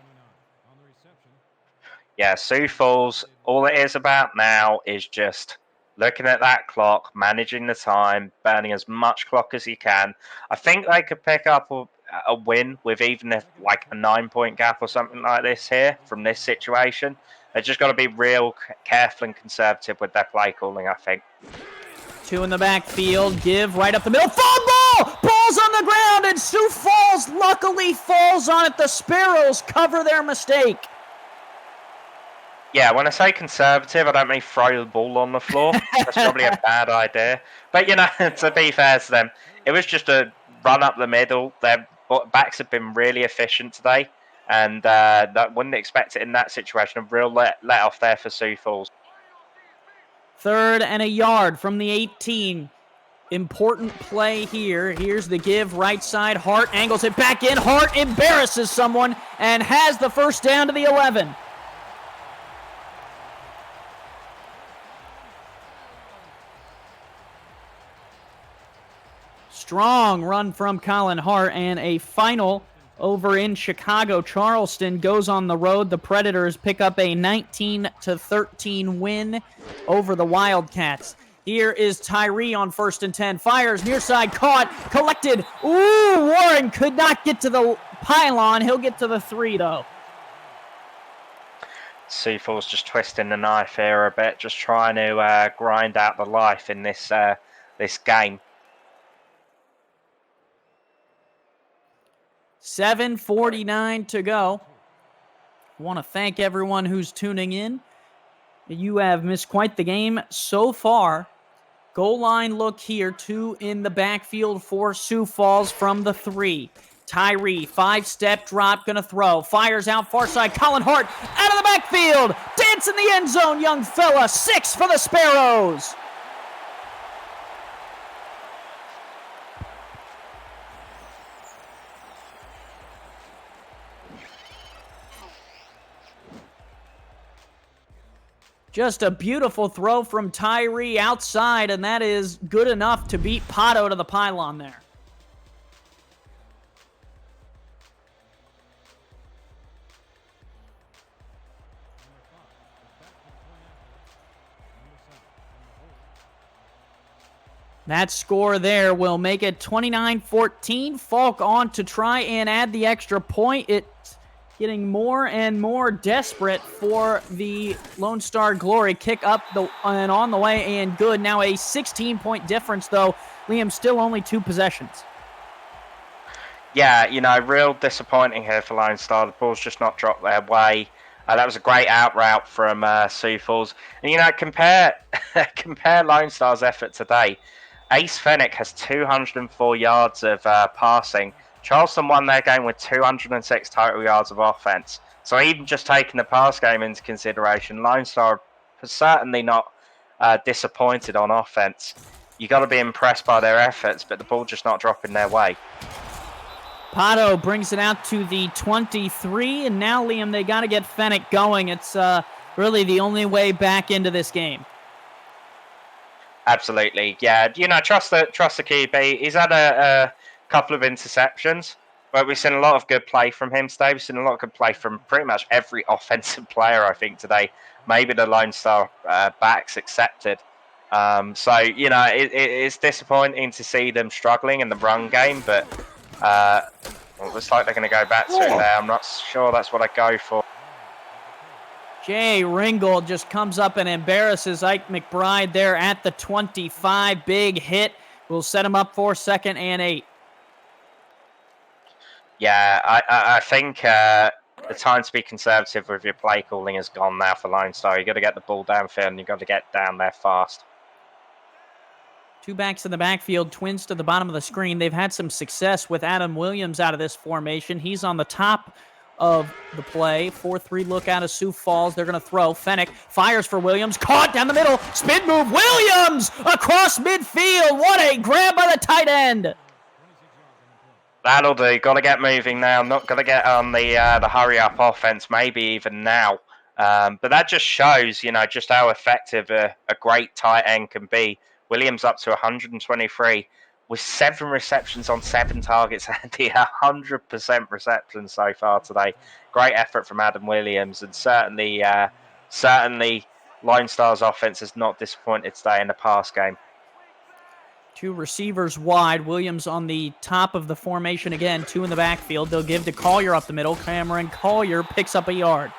Yeah, Sioux Falls, all it is about now is just looking at that clock, managing the time, burning as much clock as you can. I think they could pick up a win with even a 9-point gap or something like this here from this situation. They just got to be real careful and conservative with their play calling, I think. 2 in the backfield. Give right up the middle. Fumble! Ball's on the ground, and Sioux Falls luckily falls on it. The Sparrows cover their mistake. Yeah, when I say conservative, I don't mean throw the ball on the floor. That's probably a bad idea. But, to be fair to them, it was just a run up the middle. Their backs have been really efficient today, and that wouldn't expect it in that situation. A real let off there for Sioux Falls. 3rd and a yard from the 18. Important play here. Here's the give, right side. Hart angles it back in. Hart embarrasses someone and has the first down to the 11. Strong run from Colin Hart, and a final over in Chicago. Charleston goes on the road. The Predators pick up a 19-13 win over the Wildcats. Here is Tyree on 1st and 10. Fires near side, caught, collected. Ooh, Warren could not get to the pylon. He'll get to the 3, though. Sioux Falls just twisting the knife here a bit, just trying to grind out the life in this game. 7:49 to go. I want to thank everyone who's tuning in. You have missed quite the game so far. Goal line look here. 2 in the backfield for Sioux Falls from the 3. Tyree, 5-step drop, gonna throw. Fires out far side. Colin Hart out of the backfield. Dance in the end zone, young fella. 6 for the Sparrows. Just a beautiful throw from Tyree outside, and that is good enough to beat Pato to the pylon there. That score there will make it 29-14. Falk on to try and add the extra point. It's getting more and more desperate for the Lone Star Glory. Kick up and on the way and good. Now a 16-point difference, though. Liam, still only 2 possessions. Yeah, real disappointing here for Lone Star. The ball's just not dropped their way. That was a great out route from Sioux Falls. And, compare Lone Star's effort today. Ace Fennec has 204 yards of passing. Charleston won their game with 206 total yards of offense. So even just taking the pass game into consideration, Lone Star was certainly not disappointed on offense. You got to be impressed by their efforts, but the ball just not dropping their way. Pato brings it out to the 23, and now, Liam, they got to get Fennec going. It's really the only way back into this game. Absolutely, yeah. Trust the QB. He's had a couple of interceptions, but we've seen a lot of good play from him today. We've seen a lot of good play from pretty much every offensive player, I think, today. Maybe the Lone Star backs accepted. It's disappointing to see them struggling in the run game, but it looks like they're going to go back to it there. I'm not sure that's what I go for. Jay Ringgold just comes up and embarrasses Ike McBride there at the 25. Big hit will set him up for 2nd and 8. Yeah, I think the time to be conservative with your play calling is gone now for Lone Star. You've got to get the ball downfield and you've got to get down there fast. 2 backs in the backfield, twins to the bottom of the screen. They've had some success with Adam Williams out of this formation. He's on the top of the play. 4-3 look out of Sioux Falls. They're going to throw. Fennec fires for Williams. Caught down the middle. Spin move. Williams across midfield. What a grab by the tight end. That'll do. Got to get moving now. Not going to get on the hurry-up offense, maybe even now. But that just shows, just how effective a great tight end can be. Williams up to 123 with 7 receptions on 7 targets. Andy, 100% reception so far today. Great effort from Adam Williams, and certainly Lone Star's offense has not disappointed today in the pass game. 2 receivers wide. Williams on the top of the formation again. 2 in the backfield. They'll give to Collier up the middle. Cameron Collier picks up a yard.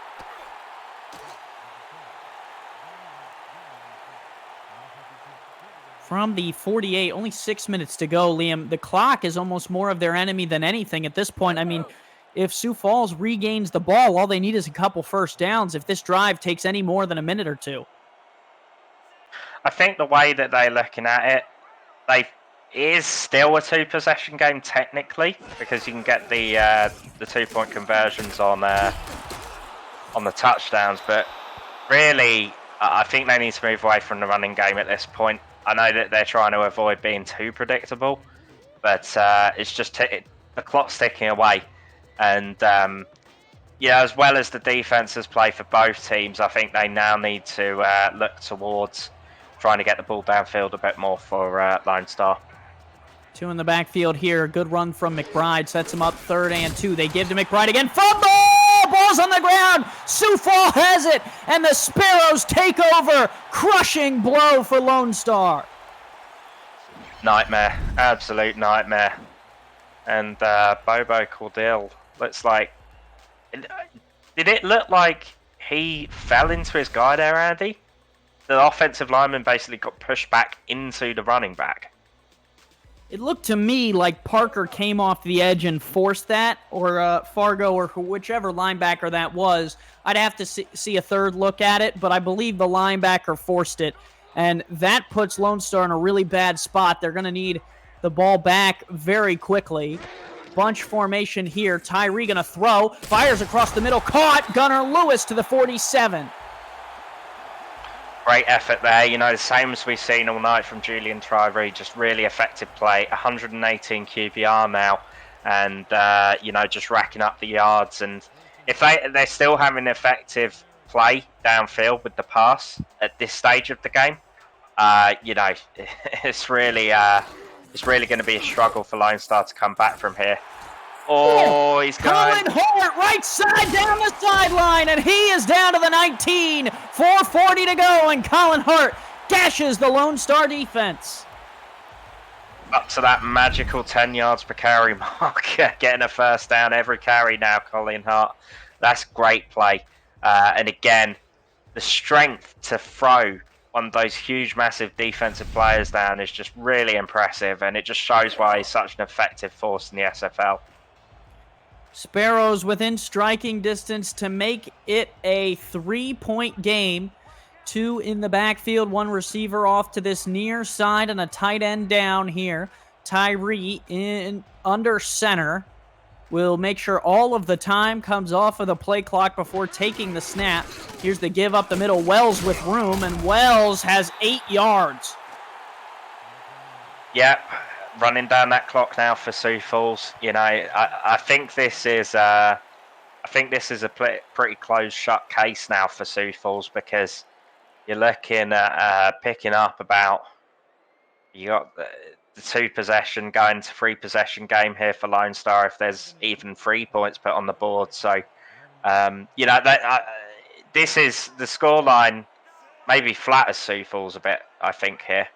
From the 48, only 6 minutes to go, Liam. The clock is almost more of their enemy than anything at this point. I mean, if Sioux Falls regains the ball, all they need is a couple first downs if this drive takes any more than a minute or 2. I think the way that they're looking at it is still a 2-possession game technically, because you can get the 2-point conversions on the touchdowns. But really, I think they need to move away from the running game at this point. I know that they're trying to avoid being too predictable, but it's just the clock's ticking away. And as well as the defenses play for both teams, I think they now need to look towards trying to get the ball downfield a bit more for Lone Star. 2 in the backfield here. Good run from McBride. Sets him up 3rd and 2. They give to McBride again. Fumble! Ball's on the ground. Sioux Falls has it. And the Sparrows take over. Crushing blow for Lone Star. Nightmare. Absolute nightmare. And Bobo Cordell looks like... Did it look like he fell into his guy there, Andy? The offensive lineman basically got pushed back into the running back. It looked to me like Parker came off the edge and forced that, or Fargo, or whichever linebacker that was. I'd have to see a third look at it, but I believe the linebacker forced it. And that puts Lone Star in a really bad spot. They're going to need the ball back very quickly. Bunch formation here. Tyree going to throw. Fires across the middle. Caught. Gunnar Lewis to the 47. Great effort there, the same as we've seen all night from Julian Tyree. Just really effective play, 118 QBR now, and just racking up the yards. And if they're still having effective play downfield with the pass at this stage of the game, it's really going to be a struggle for Lone Star to come back from here. Oh, he's going. Colin Hart, right side down the sideline, and he is down to the 19. 4:40 to go, and Colin Hart gashes the Lone Star defense. Up to that magical 10 yards per carry mark, getting a first down every carry now, Colin Hart. That's great play. And again, the strength to throw one of those huge, massive defensive players down is just really impressive, and it just shows why he's such an effective force in the SFL. Sparrows within striking distance to make it a 3-point game. 2 in the backfield, 1 receiver off to this near side, and a tight end down here. Tyree in under center will make sure all of the time comes off of the play clock before taking the snap. Here's the give up the middle. Wells with room, and Wells has 8 yards. Yep. running down that clock now for Sioux Falls. You know, I think this is a pretty closed shut case now for Sioux Falls, because you're looking at picking up about, you got the 2-possession going to 3-possession game here for Lone Star if there's even 3 points put on the board. So you know, this is the scoreline. Maybe flatters Sioux Falls a bit, I think, here.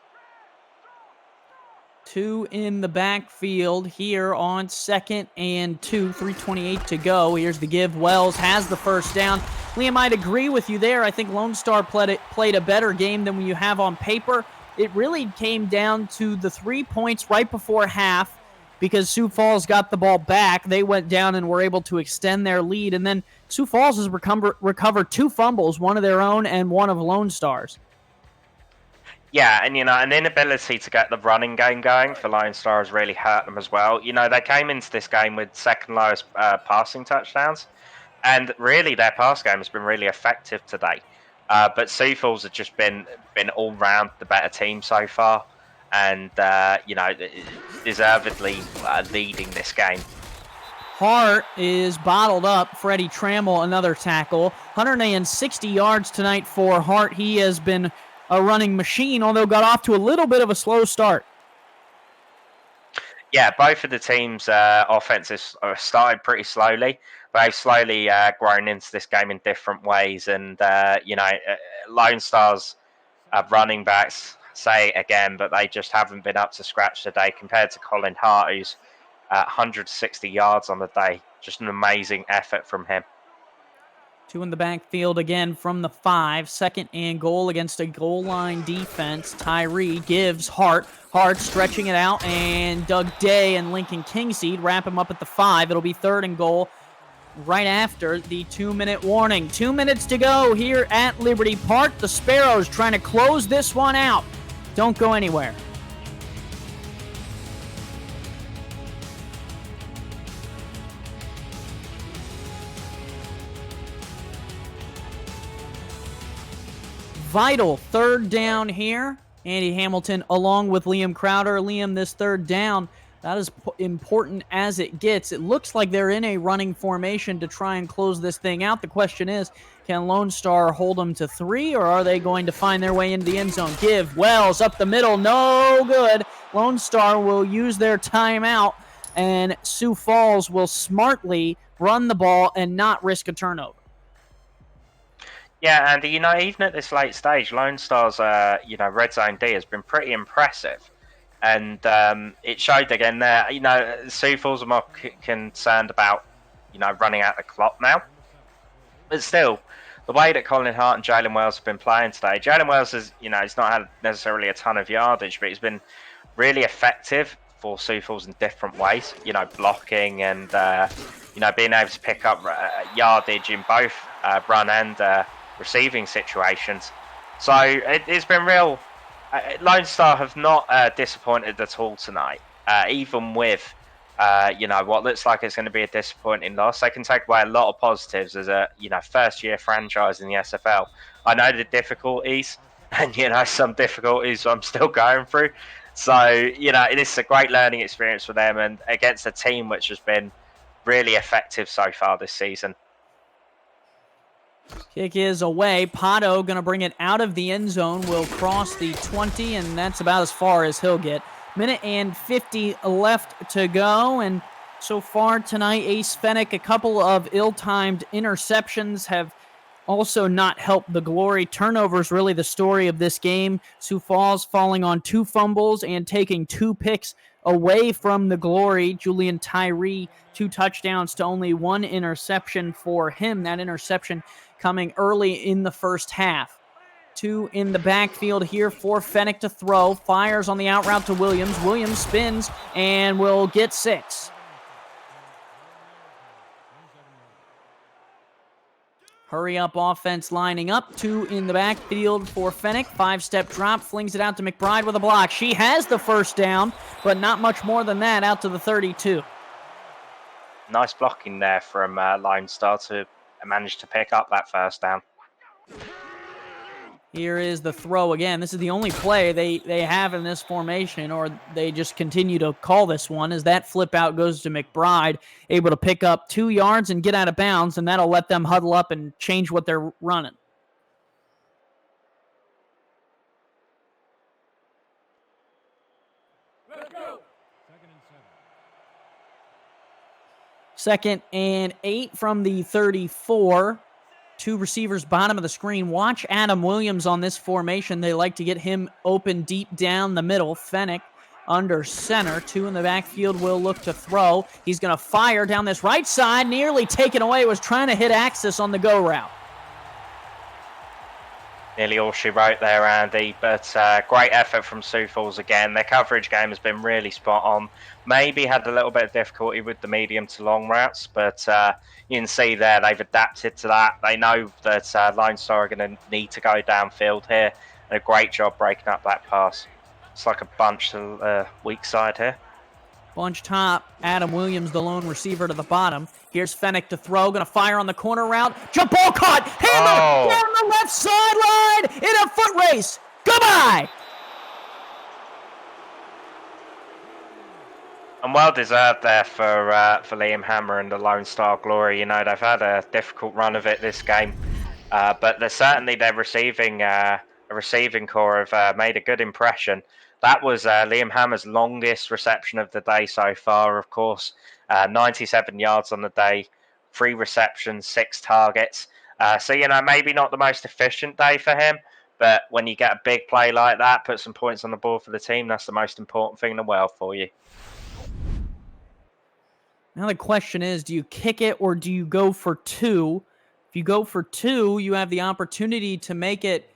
2 in the backfield here on 2nd and 2, 3:28 to go. Here's the give. Wells has the first down. Liam, I'd agree with you there. I think Lone Star played a better game than you have on paper. It really came down to the 3 points right before half, because Sioux Falls got the ball back. They went down and were able to extend their lead. And then Sioux Falls has recovered 2 fumbles, one of their own and one of Lone Star's. Yeah, and you know, an inability to get the running game going for Lone Star has really hurt them as well. You know, they came into this game with second lowest passing touchdowns, and really their pass game has been really effective today. But Sioux Falls have just been all round the better team so far, and you know, deservedly leading this game. Hart is bottled up. Freddie Trammell, another tackle. 160 yards tonight for Hart. He has been a running machine, although got off to a little bit of a slow start. Yeah, both of the teams' offenses started pretty slowly, but they've slowly grown into this game in different ways. And, you know, Lone Star's running backs, say it again, but they just haven't been up to scratch today compared to Colin Hart, who's 160 yards on the day. Just an amazing effort from him. 2 in the backfield again from the 5. 2nd and goal against a goal line defense. Tyree gives Hart. Hart stretching it out, and Doug Day and Lincoln Kingseed wrap him up at the 5. It'll be 3rd and goal right after the 2-minute warning. 2 minutes to go here at Liberty Park. The Sparrows trying to close this one out. Don't go anywhere. Vital 3rd down here. Andy Hamilton along with Liam Crowder. Liam, this 3rd down, that is important as it gets. It looks like they're in a running formation to try and close this thing out. The question is, can Lone Star hold them to 3, or are they going to find their way into the end zone? Give. Wells up the middle. No good. Lone Star will use their timeout, and Sioux Falls will smartly run the ball and not risk a turnover. Yeah, and you know, even at this late stage, Lone Star's you know, red zone D has been pretty impressive, and it showed again there. You know, Sioux Falls are more concerned about, you know, running out the clock now, but still, the way that Colin Hart and Jalen Wells have been playing today, Jalen Wells has, you know, he's not had necessarily a ton of yardage, but he's been really effective for Sioux Falls in different ways. You know, blocking and you know, being able to pick up yardage in both run and receiving situations. So it's been real. Lone Star have not disappointed at all tonight, even with you know, what looks like it's going to be a disappointing loss. They can take away a lot of positives as a, you know, first-year franchise in the SFL. I know the difficulties, and you know, some difficulties I'm still going through. So you know, it is a great learning experience for them, and against a team which has been really effective so far this season. Kick is away. Pato going to bring it out of the end zone. Will cross the 20, and that's about as far as he'll get. Minute and 50 left to go, and so far tonight, Ace Fennick, a couple of ill-timed interceptions have also not helped the Glory. Turnovers really the story of this game. Sioux Falls falling on 2 fumbles and taking 2 picks away from the Glory. Julian Tyree, 2 touchdowns to only 1 interception for him. That interception coming early in the first half. 2 in the backfield here for Fennick to throw. Fires on the out route to Williams. Williams spins and will get 6. Hurry up offense lining up. 2 in the backfield for Fennick. 5-step drop, flings it out to McBride with a block. She has the first down, but not much more than that, out to the 32. Nice blocking there from Lone Star to manage to pick up that first down. Here is the throw again. This is the only play they have in this formation, or they just continue to call this one, as that flip out goes to McBride, able to pick up 2 yards and get out of bounds, and that'll let them huddle up and change what they're running. Let's go. 2nd and 8 from the 34. 2 receivers bottom of the screen. Watch Adam Williams on this formation. They like to get him open deep down the middle. Fennick under center. 2 in the backfield will look to throw. He's going to fire down this right side. Nearly taken away. Was trying to hit Axis on the go route. Nearly all she wrote there, Andy, but great effort from Sioux Falls again. Their coverage game has been really spot on. Maybe had a little bit of difficulty with the medium to long routes, but you can see there they've adapted to that. They know that Lone Star are going to need to go downfield here. And a great job breaking up that pass. It's like a bunch to the weak side here. Bunch top, Adam Williams, the lone receiver to the bottom. Here's Fennick to throw, going to fire on the corner route. Jump ball caught, hammer down the left sideline in a foot race. Goodbye. And well deserved there for Liam Hammer and the Lone Star Glory. You know, they've had a difficult run of it this game, but they're certainly their receiving core have made a good impression. That was Liam Hammer's longest reception of the day so far, of course. 97 yards on the day, 3 receptions, 6 targets. So, you know, maybe not the most efficient day for him, but when you get a big play like that, put some points on the board for the team, that's the most important thing in the world for you. Now the question is, do you kick it or do you go for 2? If you go for 2, you have the opportunity to make it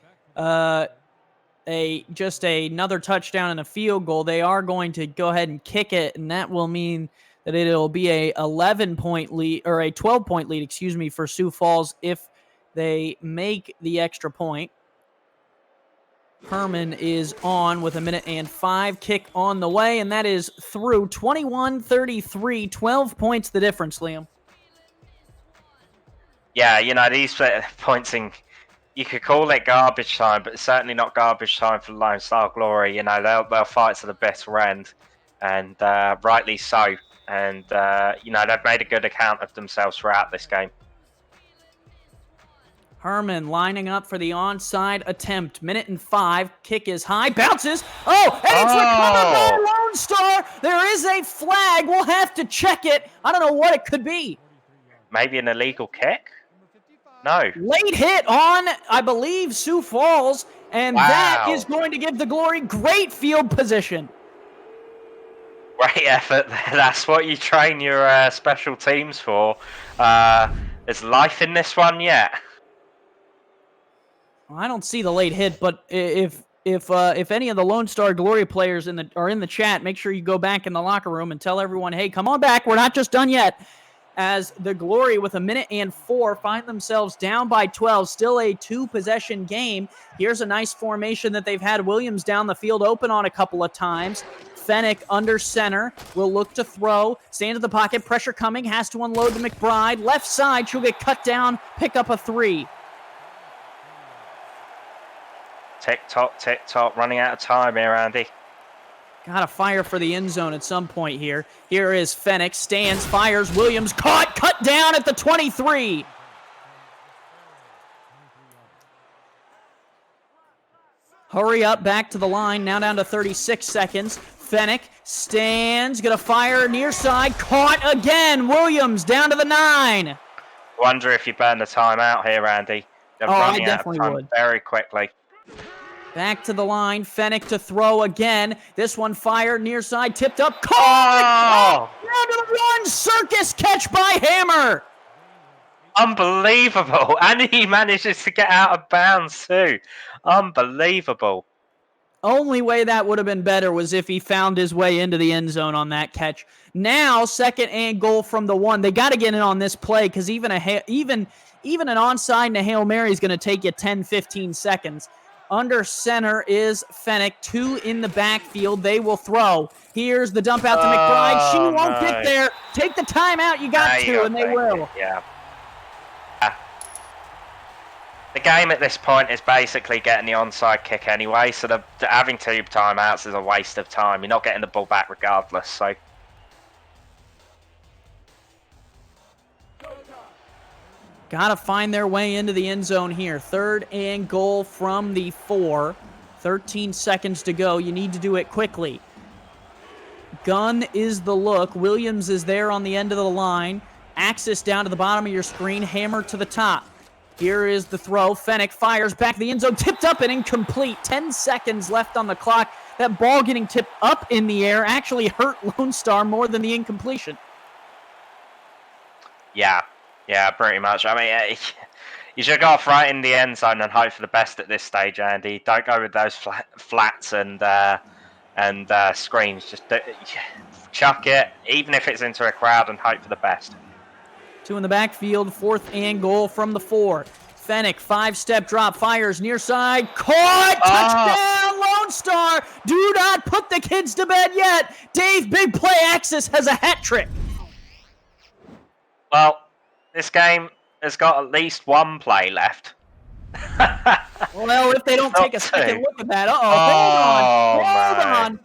just another touchdown and a field goal. They are going to go ahead and kick it, and that will mean that it'll be a 11-point lead, or a 12-point lead, excuse me, for Sioux Falls if they make the extra point. Herman is on with 1:05. Kick on the way, and that is through. 21-33, 12 points the difference, Liam. Yeah, you know, these points in, you could call it garbage time, but it's certainly not garbage time for Lone Star Glory. You know, they'll fight to the bitter end, and rightly so. And, you know, they've made a good account of themselves throughout this game. Herman lining up for the onside attempt. 1:05. Kick is high. Bounces. Oh, and it's recovered by Lone Star. There is a flag. We'll have to check it. I don't know what it could be. Maybe an illegal kick? No. Late hit on, I believe, Sioux Falls. And that is going to give the Glory great field position. Great effort. That's what you train your special teams for. There's life in this one yet. I don't see the late hit, but if any of the Lone Star Glory players are in the chat, make sure you go back in the locker room and tell everyone, hey, come on back, we're not just done yet. As the Glory, with 1:04, find themselves down by 12, still a 2-possession game. Here's a nice formation that they've had Williams down the field open on a couple of times. Fennick under center, will look to throw, stand in the pocket, pressure coming, has to unload to McBride. Left side, she'll get cut down, pick up a 3. Tick-tock, running out of time here, Andy. Gotta fire for the end zone at some point here. Here is Fennick, stands, fires, Williams, caught, cut down at the 23. Hurry up, back to the line, now down to 36 seconds. Fennick stands, gonna fire near side, caught again. Williams down to the 9. Wonder if you burn the timeout here, Andy. They're running I definitely out of time would. very quickly. Back to the line, Fennick to throw again. This one fired near side, tipped up, caught! Down to the 1, circus catch by Hammer. Unbelievable, and he manages to get out of bounds too. Unbelievable. Only way that would have been better was if he found his way into the end zone on that catch. Now, 2nd and goal from the 1. They got to get in on this play, because even an onside and a Hail Mary is going to take you 10, 15 seconds. Under center is Fennick. 2 in the backfield. They will throw. Here's the dump out to McBride. She won't get there. Take the timeout. You got to, and they will. Yeah. The game at this point is basically getting the onside kick anyway, so having 2 timeouts is a waste of time. You're not getting the ball back regardless, so... Gotta find their way into the end zone here. 3rd and goal from the 4. 13 seconds to go. You need to do it quickly. Gun is the look. Williams is there on the end of the line. Axis down to the bottom of your screen. Hammer to the top. Here is the throw. Fennec fires back the end zone. Tipped up and incomplete. 10 seconds left on the clock. That ball getting tipped up in the air actually hurt Lone Star more than the incompletion. Yeah, pretty much. I mean, you should go off right in the end zone and hope for the best at this stage, Andy. Don't go with those flats and screens. Just chuck it, even if it's into a crowd, and hope for the best. 2 in the backfield, 4th and goal from the 4. Fennec, 5-step drop, fires near side, caught, touchdown, Lone Star. Do not put the kids to bed yet. Dave, big play Axis has a hat trick. Well, this game has got at least 1 play left. Well, if they don't take a second look at that, hold on.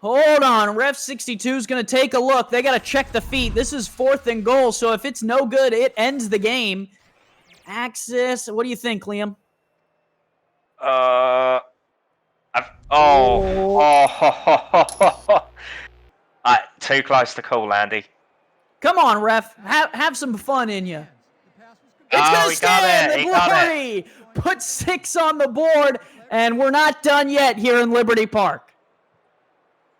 Hold on, Ref 62 is going to take a look. They got to check the feet. This is 4th and goal, so if it's no good, it ends the game. Axis, what do you think, Liam? Too close to call, Andy. Come on, Ref. Have some fun in you. It's going to stand. The Glory put 6 on the board, and we're not done yet here in Liberty Park.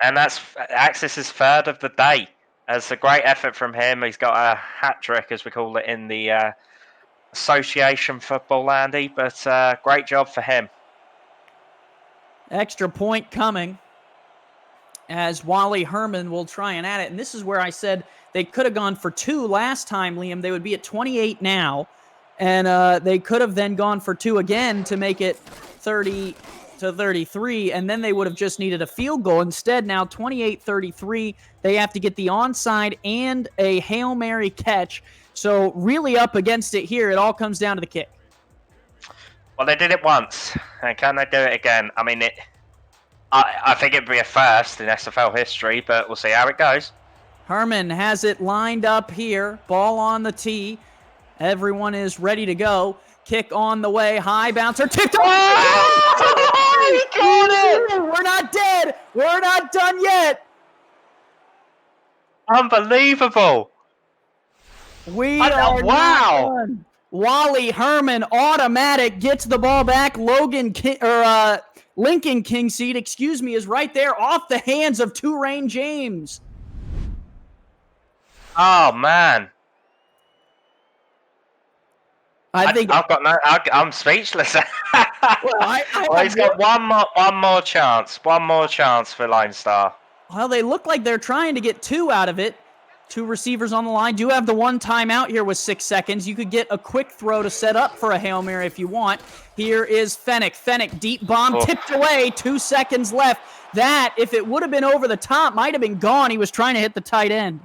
And that's Axis' 3rd of the day. It's a great effort from him. He's got a hat trick, as we call it in the association football, Andy. But great job for him. Extra point coming as Wally Herman will try and add it. And this is where I said they could have gone for 2 last time, Liam. They would be at 28 now. And they could have then gone for 2 again to make it 30 to 33, and then they would have just needed a field goal. Instead, now 28-33, they have to get the onside and a Hail Mary catch. So really up against it here. It all comes down to the kick. Well, they did it once, and can they do it again? I mean, I think it'd be a first in SFL history, but we'll see how it goes. Herman has it lined up here. Ball on the tee. Everyone is ready to go. Kick on the way. High bouncer. Tipped off. He caught it! We're not dead. We're not done yet. Unbelievable. We are not done. Wally Herman, automatic, gets the ball back. Lincoln Kingseed, is right there off the hands of Two-Rain James. Oh, man. I'm speechless. He's got one more chance for Lone Star. Well, they look like they're trying to get 2 out of it. 2 receivers on the line. Do have the 1 timeout here with 6 seconds. You could get a quick throw to set up for a Hail Mary if you want. Here is Fennec. Fennec, deep bomb, tipped away. 2 seconds left. That, if it would have been over the top, might have been gone. He was trying to hit the tight end.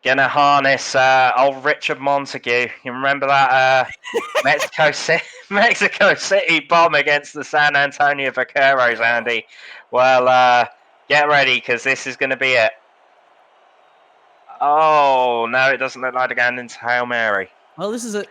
Gonna harness old Richard Montague. You remember that Mexico City bomb against the San Antonio Vaqueros, Andy? Well, get ready, because this is going to be it. Oh, no, it doesn't look like they're going into Hail Mary. Well, I think this is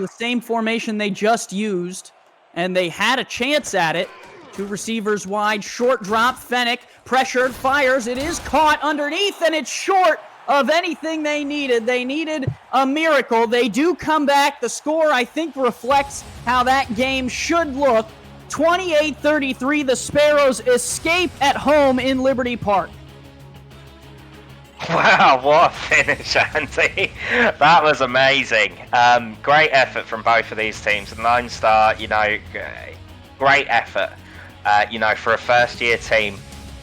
the same formation they just used, and they had a chance at it. 2 receivers wide, short drop, Fennec, pressured, fires. It is caught underneath, and it's short of anything they needed. They needed a miracle. They do come back. The score, I think, reflects how that game should look. 28-33, the Sparrows escape at home in Liberty Park. Wow, what a finish, Andy. That was amazing. Great effort from both of these teams. And Lone Star, great effort, for a first-year team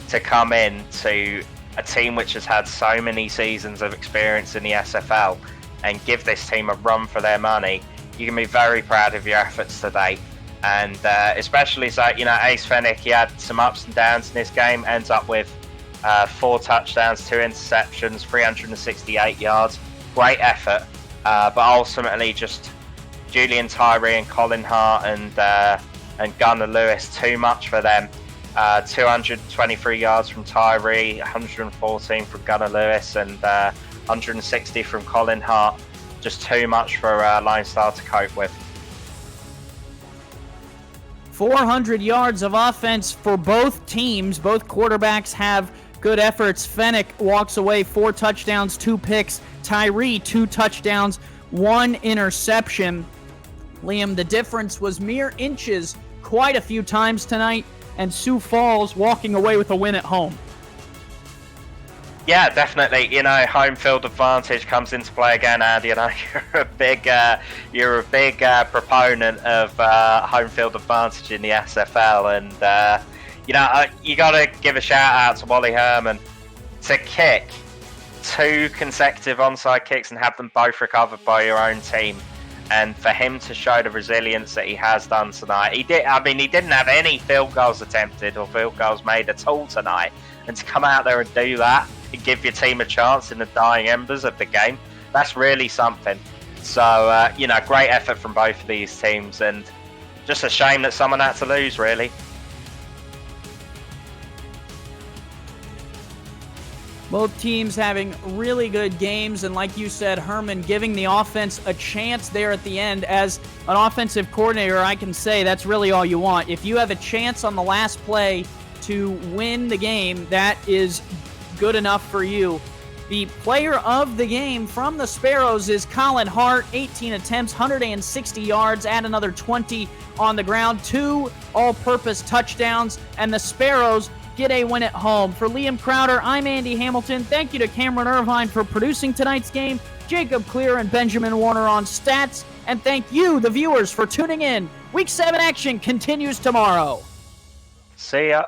to come in to a team which has had so many seasons of experience in the SFL and give this team a run for their money. You can be very proud of your efforts today. And especially so, Ace Fennec, he had some ups and downs in this game, ends up with 4 touchdowns, 2 interceptions, 368 yards. Great effort. but ultimately just Julian Tyree and Colin Hart and Gunnar Lewis, too much for them. 223 yards from Tyree, 114 from Gunnar Lewis, and 160 from Colin Hart. Just too much for Lone Star to cope with. 400 yards of offense for both teams. Both quarterbacks have good efforts. Fennec walks away 4 touchdowns, 2 picks. Tyree 2 touchdowns, 1 interception. Liam, the difference was mere inches quite a few times tonight, and Sioux Falls walking away with a win at home. Yeah, definitely. You know, home field advantage comes into play again, and you know you're a big proponent of home field advantage in the SFL, and you know you got to give a shout out to Wally Herman to kick 2 consecutive onside kicks and have them both recovered by your own team, and for him to show the resilience that he has done tonight. He didn't have any field goals attempted or field goals made at all tonight, and to come out there and do that and give your team a chance in the dying embers of the game, that's really something. So, you know, great effort from both of these teams, and just a shame that someone had to lose, really. Both teams having really good games, and like you said, Herman giving the offense a chance there at the end. As an offensive coordinator, I can say that's really all you want. If you have a chance on the last play to win the game, that is good enough for you. The player of the game from the Sparrows is Colin Hart. 18 attempts, 160 yards, add another 20 on the ground, 2 all-purpose touchdowns, and the Sparrows get a win at home. For Liam Crowder, I'm Andy Hamilton. Thank you to Cameron Irvine for producing tonight's game, Jacob Clear and Benjamin Warner on stats, and thank you, the viewers, for tuning in. Week 7 action continues tomorrow. See ya.